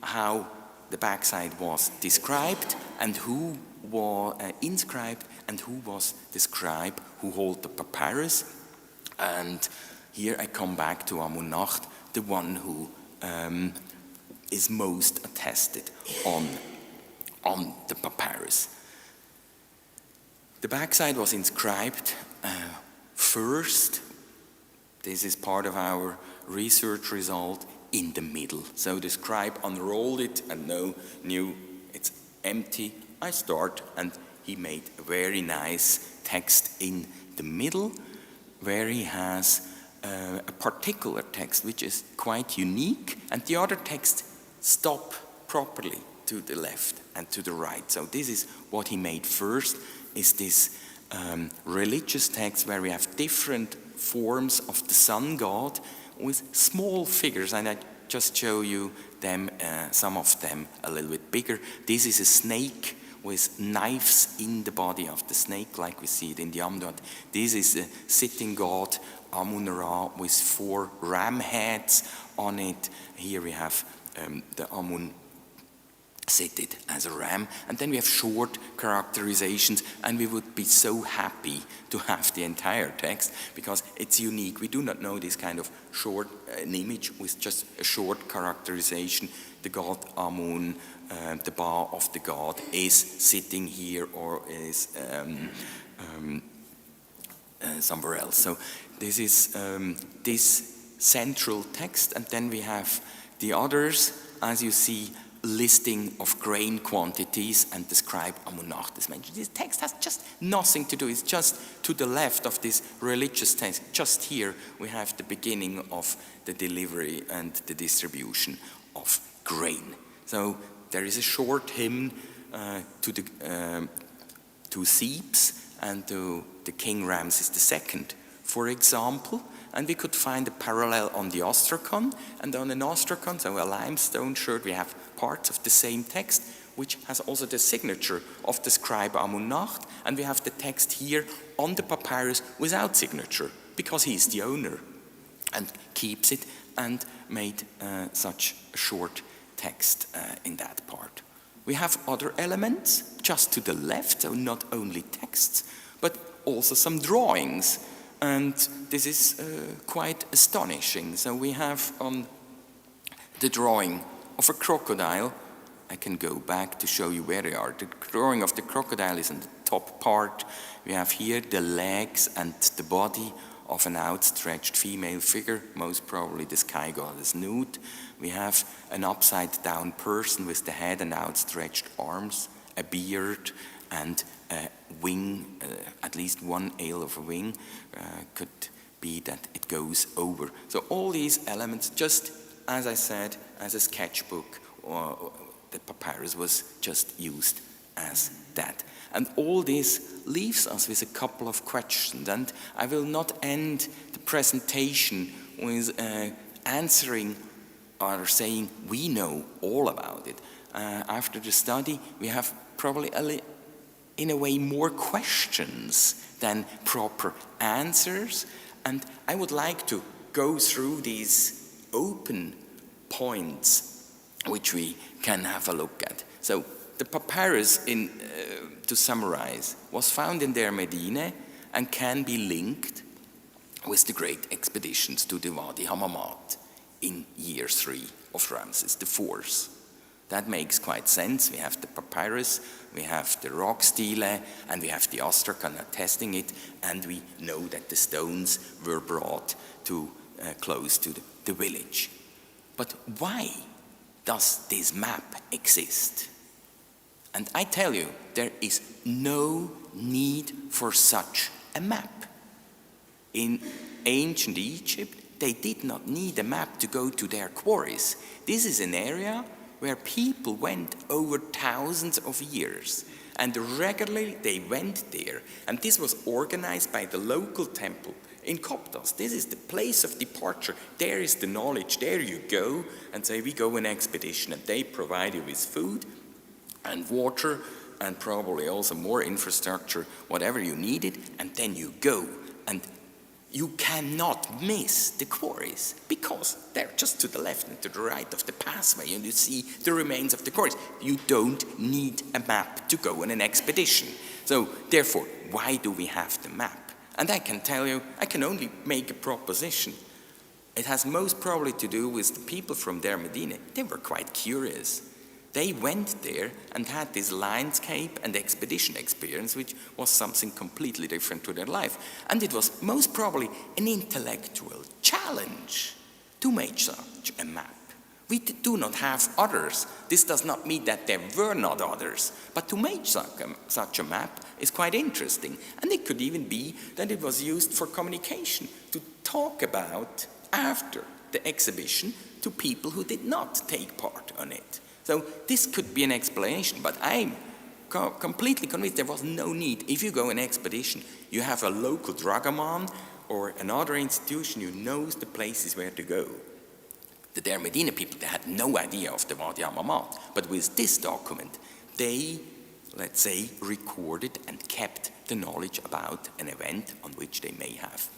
how the backside was described and who was inscribed and who was the scribe who held the papyrus. And here I come back to Amun-Nacht, the one who is most attested on the papyrus. The backside was inscribed first, this is part of our research result, in the middle. So the scribe unrolled it and knew it's empty. I start, and he made a very nice text in the middle, where he has a particular text which is quite unique, and the other text stop properly to the left and to the right. So this is what he made first, is this religious text where we have different forms of the sun god with small figures, and I just show you them, some of them a little bit bigger. This is a snake with knives in the body of the snake, like we see it in the Amduat. This is a sitting god, Amun-Ra, with 4 ram heads on it. Here we have the Amun seated as a ram, and then we have short characterizations, and we would be so happy to have the entire text because it's unique. We do not know this kind of short an image with just a short characterization. The god Amun, the Ba of the god, is sitting here or is somewhere else. So this is this central text, and then we have the others, as you see, listing of grain quantities, and the scribe Amunacht is mentioned. This text has just nothing to do. It's just to the left of this religious text. Just here we have the beginning of the delivery and the distribution of grain. So there is a short hymn to Thebes and to the King Ramses II, for example. And we could find a parallel on the Ostracon. And on an Ostracon, so a limestone shirt, we have parts of the same text, which has also the signature of the scribe Amunacht. And we have the text here on the papyrus without signature, because he's the owner and keeps it, and made such a short text in that part. We have other elements just to the left, so not only texts, but also some drawings. And this is quite astonishing. So we have on the drawing of a crocodile. I can go back to show you where they are. The drawing of the crocodile is in the top part. We have here the legs and the body of an outstretched female figure, most probably the sky goddess Nut. We have an upside-down person with the head and outstretched arms, a beard, and a wing, at least one ail of a wing, could be that it goes over. So all these elements, just as I said, as a sketchbook, or the papyrus was just used as that. And all this leaves us with a couple of questions. And I will not end the presentation with answering or saying we know all about it. After the study, we have probably in a way more questions than proper answers. And I would like to go through these open points which we can have a look at. So the papyrus, to summarize, was found in Der Medine and can be linked with the great expeditions to the Wadi Hammamat in year 3 of Ramses IV. That makes quite sense. We have the papyrus, we have the rock stele, and we have the Ostracon attesting it, and we know that the stones were brought to close to the village. But why does this map exist? And I tell you, there is no need for such a map. In ancient Egypt, they did not need a map to go to their quarries. This is an area where people went over thousands of years, and regularly they went there. And this was organized by the local temple in Koptos. This is the place of departure. There is the knowledge. There you go and say, we go on expedition, and they provide you with food and water and probably also more infrastructure, whatever you needed, and then you go. And you cannot miss the quarries because they're just to the left and to the right of the pathway, and you see the remains of the quarries. You don't need a map to go on an expedition. So therefore, why do we have the map? And I can tell you, I can only make a proposition. It has most probably to do with the people from Der Medine. They were quite curious. They went there and had this landscape and expedition experience, which was something completely different to their life. And it was most probably an intellectual challenge to make such a map. We do not have others. This does not mean that there were not others. But to make such a map is quite interesting. And it could even be that it was used for communication, to talk about after the exhibition to people who did not take part on it. So this could be an explanation, but I'm completely convinced there was no need. If you go on an expedition, you have a local dragoman or another institution who knows the places where to go. The Der Medina people, they had no idea of the Wadi Hammamat, but with this document, they, let's say, recorded and kept the knowledge about an event on which they may have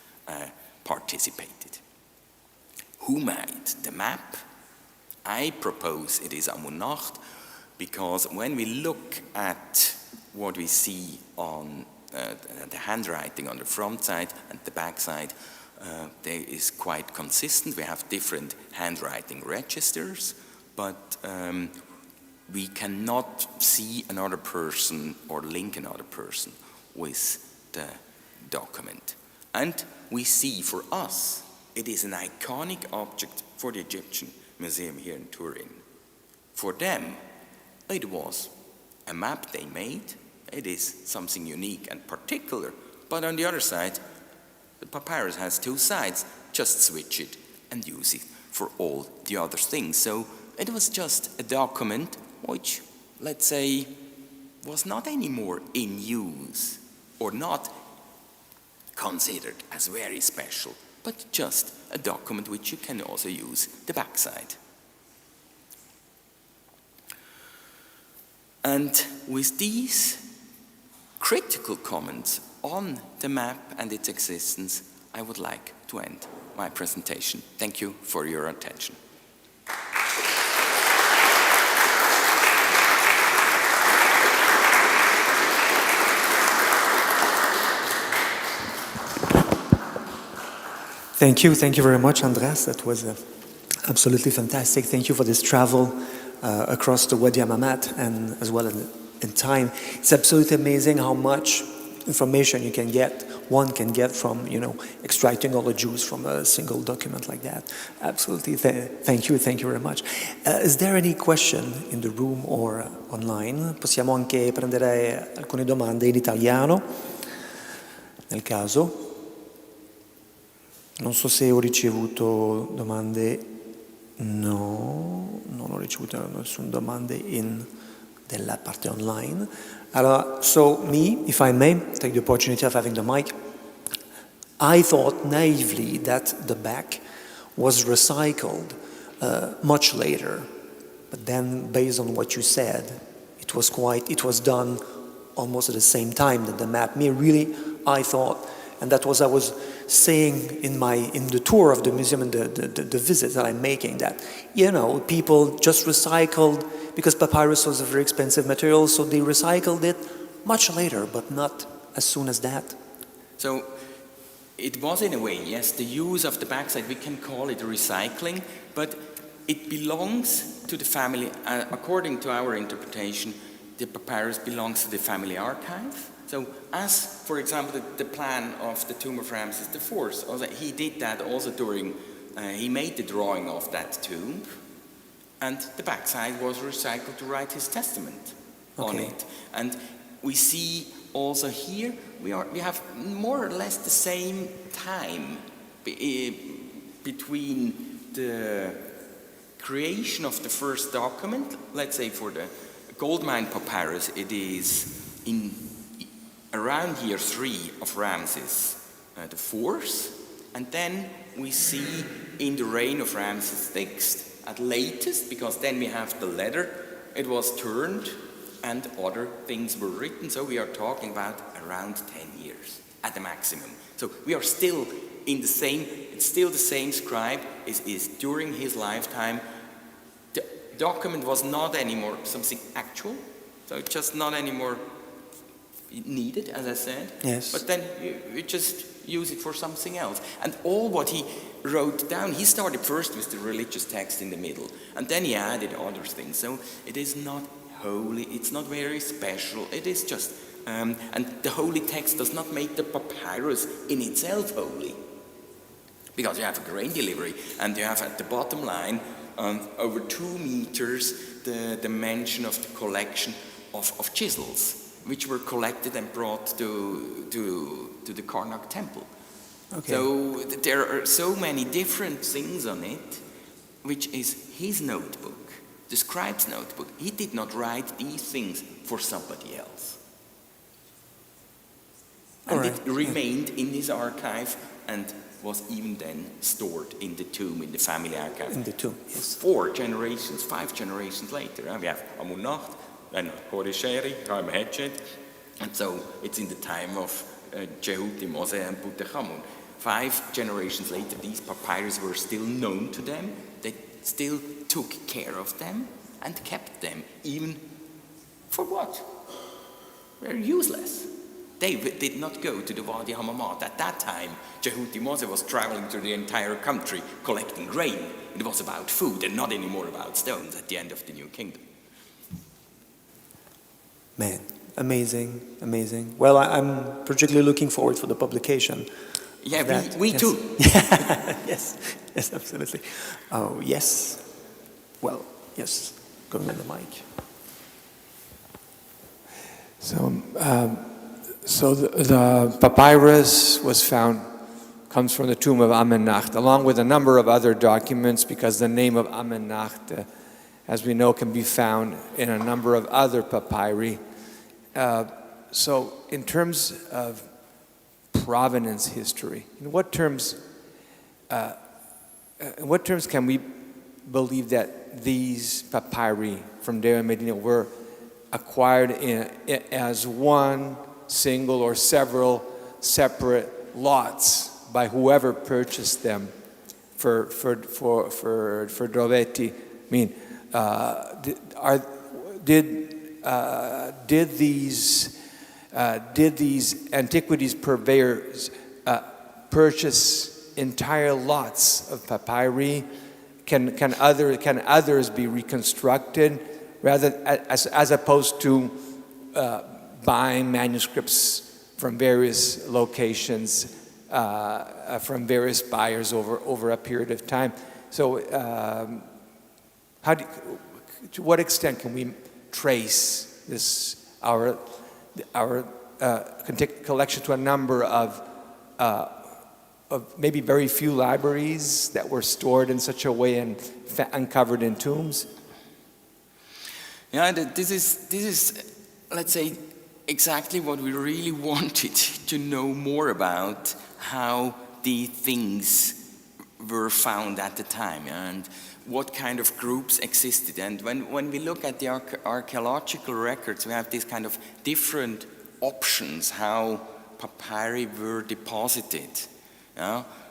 participated. Who made the map? I propose it is Amunacht, because when we look at what we see on the handwriting on the front side and the back side, there is quite consistent. We have different handwriting registers, but we cannot see another person or link another person with the document. And we see, for us, it is an iconic object for the Egyptian Museum here in Turin. For them, it was a map they made. It is something unique and particular. But on the other side, the papyrus has two sides. Just switch it and use it for all the other things. So it was just a document which, let's say, was not anymore in use or not considered as very special, but just a document which you can also use the backside. And with these critical comments on the map and its existence, I would like to end my presentation. Thank you for your attention. Thank you very much, Andreas. That was absolutely fantastic. Thank you for this travel across the Wadi Hammamat and as well in time. It's absolutely amazing how much information one can get from, extracting all the juice from a single document like that. Absolutely. Thank you very much. Is there any question in the room or online? Possiamo anche prendere alcune domande in italiano, nel caso. Non so se ho ricevuto domande. No, non ho ricevuto nessuna domande della parte online. Allora, so me, if I may, take the opportunity of having the mic. I thought naively that the back was recycled much later, but then based on what you said, it was done almost at the same time that the map. I thought, and that was I was saying in the tour of the museum and the visit that I'm making, that people just recycled, because papyrus was a very expensive material, so they recycled it much later, but not as soon as that. So it was, in a way, yes, the use of the backside, we can call it recycling, but it belongs to the family. According to our interpretation, the papyrus belongs to the family archive. So as, for example, the plan of the tomb of Ramses IV, also, he did that also during, he made the drawing of that tomb, and the backside was recycled to write his testament on it. And we see also here, we have more or less the same time between the creation of the first document. Let's say for the Goldmine papyrus, it is in around year 3 of Ramses IV, and then we see in the reign of Ramses VI at latest, because then we have the letter, it was turned and other things were written, so we are talking about around 10 years at the maximum. So we are still in the same, it's still the same scribe, is during his lifetime. The document was not anymore something actual, so it's just not anymore needed, as I said. Yes. But then you just use it for something else. And all what he wrote down, he started first with the religious text in the middle, and then he added other things. So it is not holy, it's not very special, it is just, and the holy text does not make the papyrus in itself holy. Because you have a grain delivery, and you have at the bottom line, over 2 meters, the dimension of the collection of chisels, which were collected and brought to the Karnak temple. Okay. So there are so many different things on it, which is his notebook, the scribe's notebook. He did not write these things for somebody else. And it remained in his archive and was even then stored in the tomb, in the family archive. In the tomb, yes. 5 generations later. We have Amun-Nacht, then Horisheri, Haim Hetchet, and so it's in the time of Jehuti, Mose, and Butechamun. 5 generations later, these papyrus were still known to them. They still took care of them and kept them, even for what? They're useless. They did not go to the Wadi Hammamat. At that time, Jehuti Mose was traveling through the entire country collecting grain. It was about food and not anymore about stones at the end of the New Kingdom. Man, amazing, amazing. Well, I'm particularly looking forward for the publication. Yeah, we yes. too. Yes, absolutely. Oh, yes. Well, yes. going on the mic. So the papyrus comes from the tomb of Amennacht, along with a number of other documents, because the name of Amennacht, as we know, can be found in a number of other papyri. So in terms of provenance history, in what terms can we believe that these papyri from Deir Medina were acquired as one single or several separate lots by whoever purchased them for Drovetti? I mean, did these antiquities purveyors purchase entire lots of papyri? Can others be reconstructed, rather as opposed to buying manuscripts from various locations from various buyers over a period of time? So, to what extent can we trace our collection to a number of maybe very few libraries that were stored in such a way and uncovered in tombs? Yeah, this is, let's say, exactly what we really wanted to know more about, how the things were found at the time and what kind of groups existed. And when we look at the archaeological records, we have these kind of different options how papyri were deposited.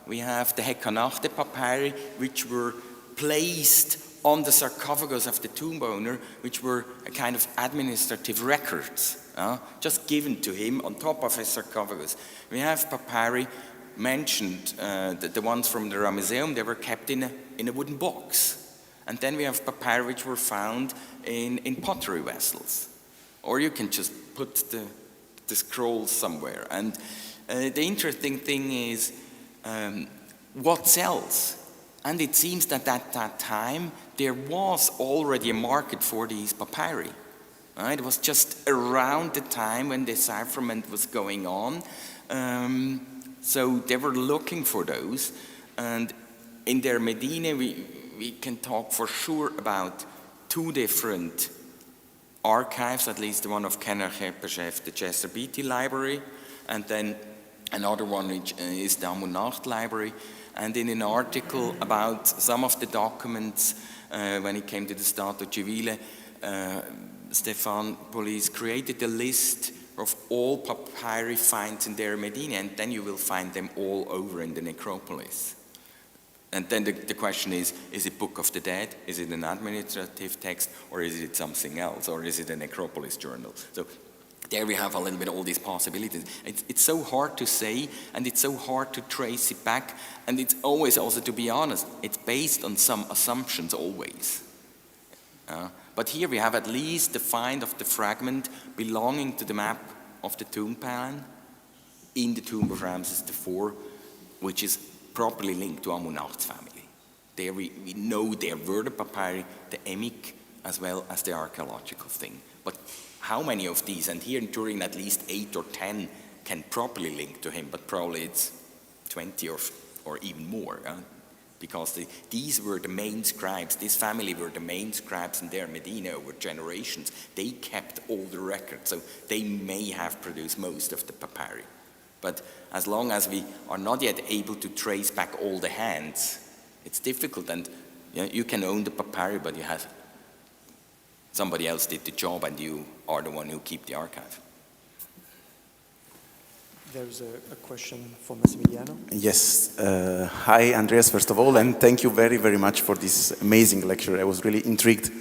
We have the Hekanachte papyri, which were placed on the sarcophagus of the tomb owner, which were a kind of administrative records, just given to him on top of his sarcophagus. We have papyri mentioned, the ones from the Ramesseum, they were kept in a wooden box. And then we have papyri which were found in pottery vessels. Or you can just put the scrolls somewhere. And the interesting thing is what sells. And it seems that at that time there was already a market for these papyri. It was just around the time when the decipherment was going on. So they were looking for those. And in Deir Medina, we can talk for sure about two different archives, at least the one of Kenner Khepeshef, the Chester Beatty Library, and then another one which is the Amun-Nacht Library. And in an article about some of the documents, when it came to the Stato Civile, Stefan Polis created a list of all papyri finds in Deir Medina, and then you will find them all over in the necropolis. And then the question is it Book of the Dead? Is it an administrative text? Or is it something else? Or is it a necropolis journal? So there we have a little bit all these possibilities. It's so hard to say, and it's so hard to trace it back, and it's always also, to be honest, it's based on some assumptions always. But here we have at least the find of the fragment belonging to the map of the tomb plan in the tomb of Ramses IV, which is properly linked to Amun-Nacht's family. There we know there were the papyri, the emic, as well as the archaeological thing. But how many of these, and here during at least 8 or 10, can properly link to him, but probably it's 20 or even more. Because these were the main scribes, this family were the main scribes in Deir Medina over generations. They kept all the records, so they may have produced most of the papyri. But as long as we are not yet able to trace back all the hands, it's difficult. And you can own the papyri, but you have somebody else did the job, and you are the one who keep the archive. There's a question for Massimiliano. Yes. Hi, Andreas, first of all, and thank you very, very much for this amazing lecture. I was really intrigued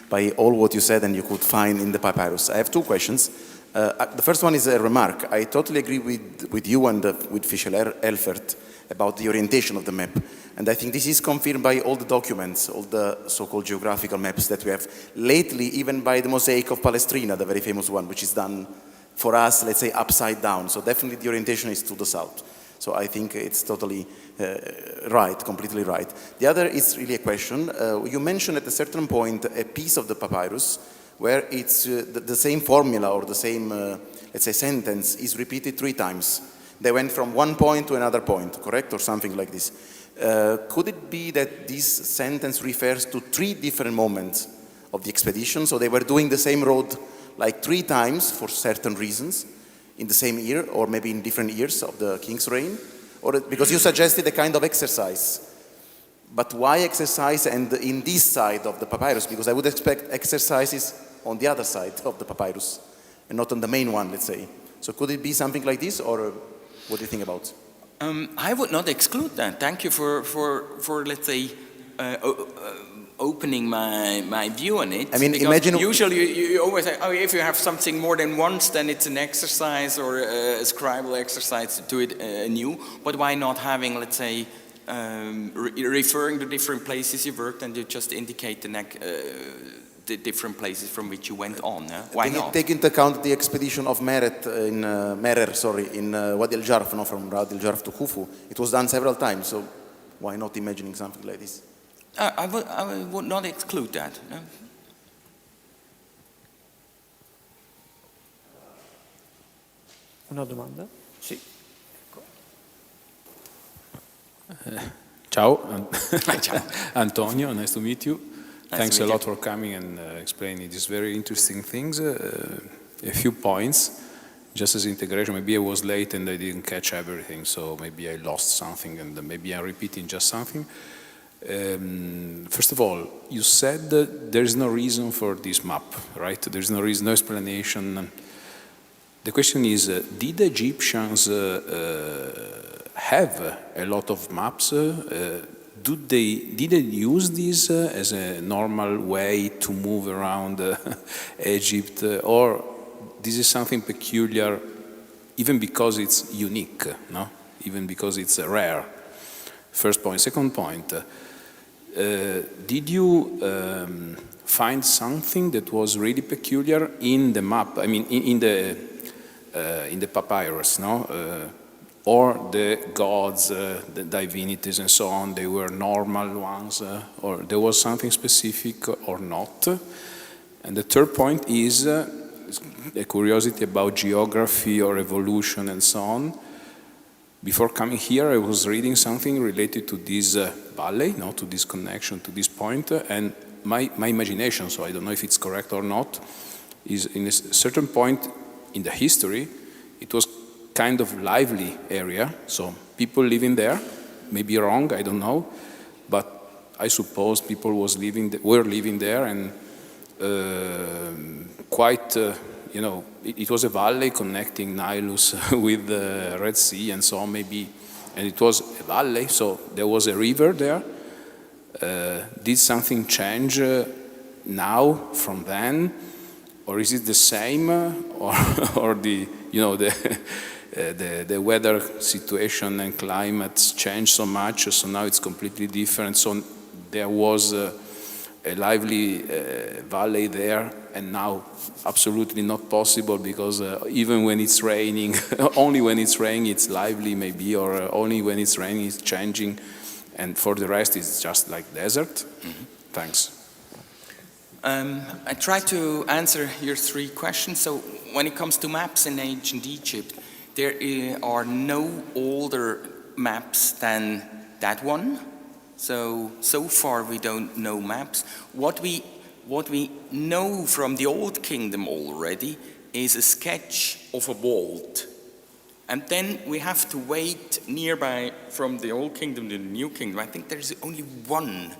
by all what you said and you could find in the papyrus. I have two questions. The first one is a remark. I totally agree with you and with Fischel-Elfert about the orientation of the map. And I think this is confirmed by all the documents, all the so-called geographical maps that we have lately, even by the Mosaic of Palestrina, the very famous one, which is done for us, let's say, upside down. So definitely the orientation is to the south. So I think it's totally right, completely right. The other is really a question. You mentioned at a certain point a piece of the papyrus where it's the same formula or the same, let's say, sentence is repeated 3 times. They went from one point to another point, correct? Or something like this. Could it be that this sentence refers to 3 different moments of the expedition? So they were doing the same road like 3 times for certain reasons in the same year, or maybe in different years of the king's reign? Or because you suggested a kind of exercise. But why exercise and in this side of the papyrus? Because I would expect exercises on the other side of the papyrus and not on the main one, let's say. So could it be something like this, or what do you think about? I would not exclude that. Thank you for let's say, opening my view on it. I mean, because imagine... usually you always say, oh, if you have something more than once, then it's an exercise or a scribal exercise to do it anew. But why not having, let's say, referring to different places you worked, and you just indicate the different places from which you went on? Why not? Take into account the expedition of Merer in Wadi al-Jarf, from Wadi al-Jarf to Khufu. It was done several times, so why not imagining something like this? I would not exclude that. No? Una domanda? Sì. Ciao. Ciao. Antonio, nice to meet you. Nice Thanks to a meet lot for coming and explaining these very interesting things. A few points, just as integration. Maybe I was late and I didn't catch everything, so maybe I lost something and maybe I'm repeating just something. First of all, you said that there is no reason for this map, right? There's no reason, no explanation. The question is, did the Egyptians have a lot of maps? Did they use this as a normal way to move around Egypt, or this is something peculiar, even because it's unique, no? Even because it's rare? First point. Second point, did you find something that was really peculiar in the map? I mean, in the papyrus, no? Or the gods, the divinities and so on, they were normal ones, or there was something specific or not? And the third point is a curiosity about geography or evolution and so on. Before coming here, I was reading something related to this valley, no, to this connection, to this point, and my imagination, so I don't know if it's correct or not, is in a certain point in the history, it was kind of lively area, so people living there, maybe wrong, I don't know, but I suppose people were living there, and quite, you know, it was a valley connecting Nilus with the Red Sea and so on, maybe, and it was a valley, so there was a river there. Did something change now from then, or is it the same, or the, you know, the weather situation and climates changed so much, so now it's completely different. So there was a lively valley there, and now absolutely not possible, because even when it's raining, only when it's raining it's lively maybe, or only when it's raining it's changing, and for the rest it's just like desert. Mm-hmm. Thanks. I try to answer your 3 questions. So when it comes to maps in ancient Egypt, there are no older maps than that one. So far we don't know maps. What we know from the Old Kingdom already is a sketch of a vault. And then we have to wait nearby from the Old Kingdom to the New Kingdom. I think there's only one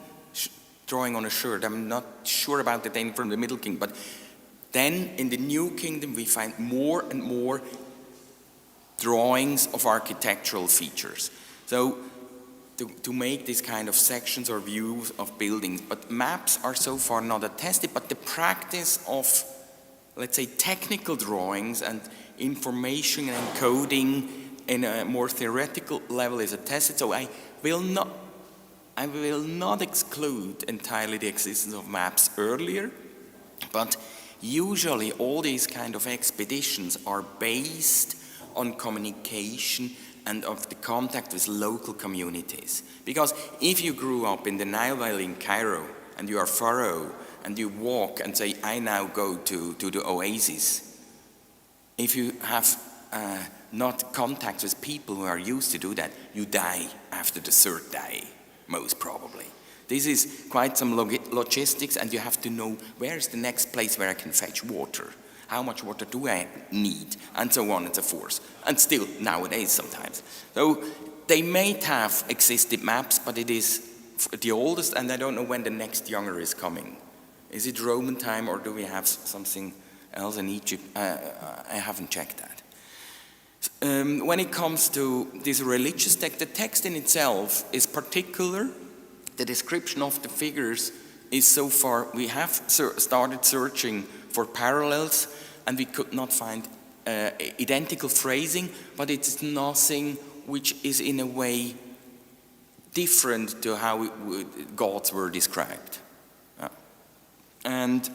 drawing on a shirt. I'm not sure about the thing from the Middle Kingdom. But then in the New Kingdom we find more and more drawings of architectural features. So to make these kind of sections or views of buildings. But maps are so far not attested, but the practice of, let's say, technical drawings and information and encoding in a more theoretical level is attested. So I will not exclude entirely the existence of maps earlier, but usually all these kind of expeditions are based on communication and of the contact with local communities. Because if you grew up in the Nile Valley in Cairo, and you are Pharaoh, and you walk and say, I now go to the oasis, if you have not contact with people who are used to do that, you die after the third day, most probably. This is quite some logistics, and you have to know where is the next place where I can fetch water. How much water do I need? And so on and so forth. And still, nowadays sometimes. So they may have existed maps, but it is the oldest, and I don't know when the next younger is coming. Is it Roman time, or do we have something else in Egypt? I haven't checked that. When it comes to this religious text, the text in itself is particular. The description of the figures is so far, we have started searching for parallels, and we could not find identical phrasing, but it's nothing which is in a way different to how gods were described. And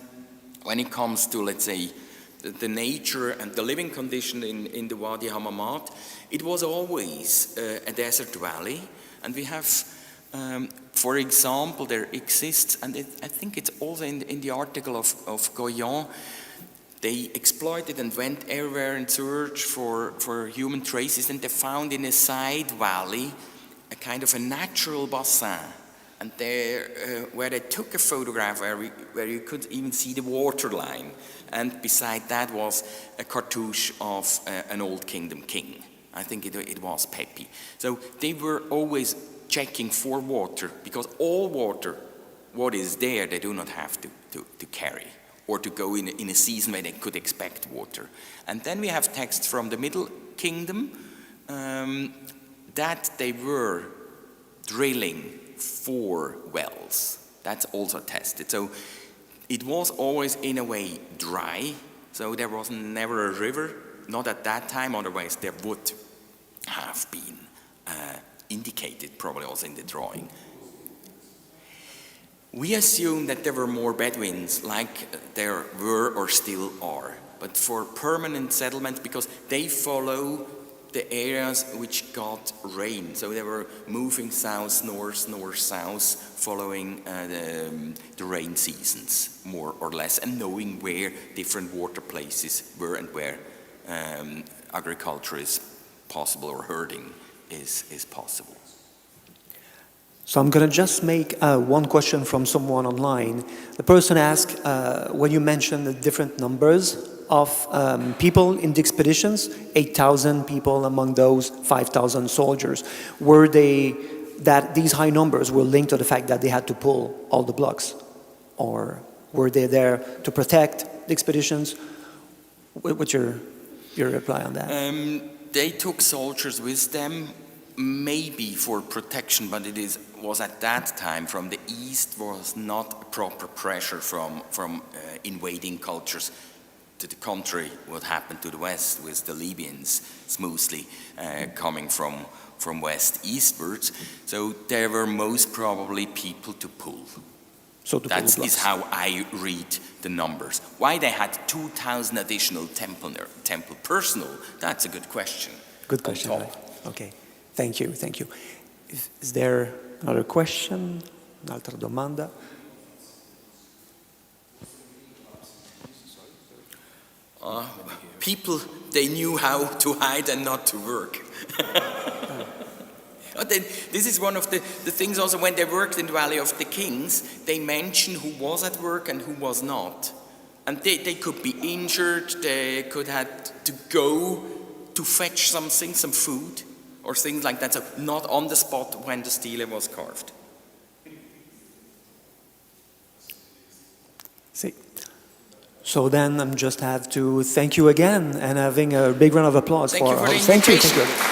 when it comes to, let's say, the nature and the living condition in the Wadi Hammamat, it was always a desert valley, and we have, for example, there exists, and I think it's also in the article of Goyon, they exploited and went everywhere in search for human traces, and they found in a side valley a kind of a natural bassin, and there, where they took a photograph where you could even see the water line, and beside that was a cartouche of an old kingdom king. I think it was Pepi. So they were always checking for water, because all water, what is there, they do not have to carry, or to go in a season where they could expect water. And then we have texts from the Middle Kingdom that they were drilling 4 wells. That's also tested. So it was always in a way dry, so there was never a river, not at that time, otherwise there would have been indicated, probably also in the drawing. We assume that there were more Bedouins, like there were or still are, but for permanent settlement, because they follow the areas which got rain. So they were moving south, north, south, following the rain seasons, more or less, and knowing where different water places were and where agriculture is possible, or herding is possible. So I'm going to just make one question from someone online. The person asked, when you mentioned the different numbers of people in the expeditions, 8,000 people among those 5,000 soldiers, were they that these high numbers were linked to the fact that they had to pull all the blocks? Or were they there to protect the expeditions? What's your reply on that? They took soldiers with them, maybe for protection, but was at that time from the east was not a proper pressure from invading cultures. To the contrary, what happened to the west with the Libyans smoothly coming from west eastwards. So there were most probably people to pull. So that is how I read the numbers. Why they had 2,000 additional temple personnel, that's a good question. Good question, right? Okay. Thank you. Is there another question? Un'altra domanda? People, they knew how to hide and not to work. This is one of the things also when they worked in the Valley of the Kings, they mentioned who was at work and who was not. And they could be injured, they could have to go to fetch something, some food, or things like that. So not on the spot when the stele was carved. See. So then I just have to thank you again and having a big round of applause Thank you for the thank you. invitation.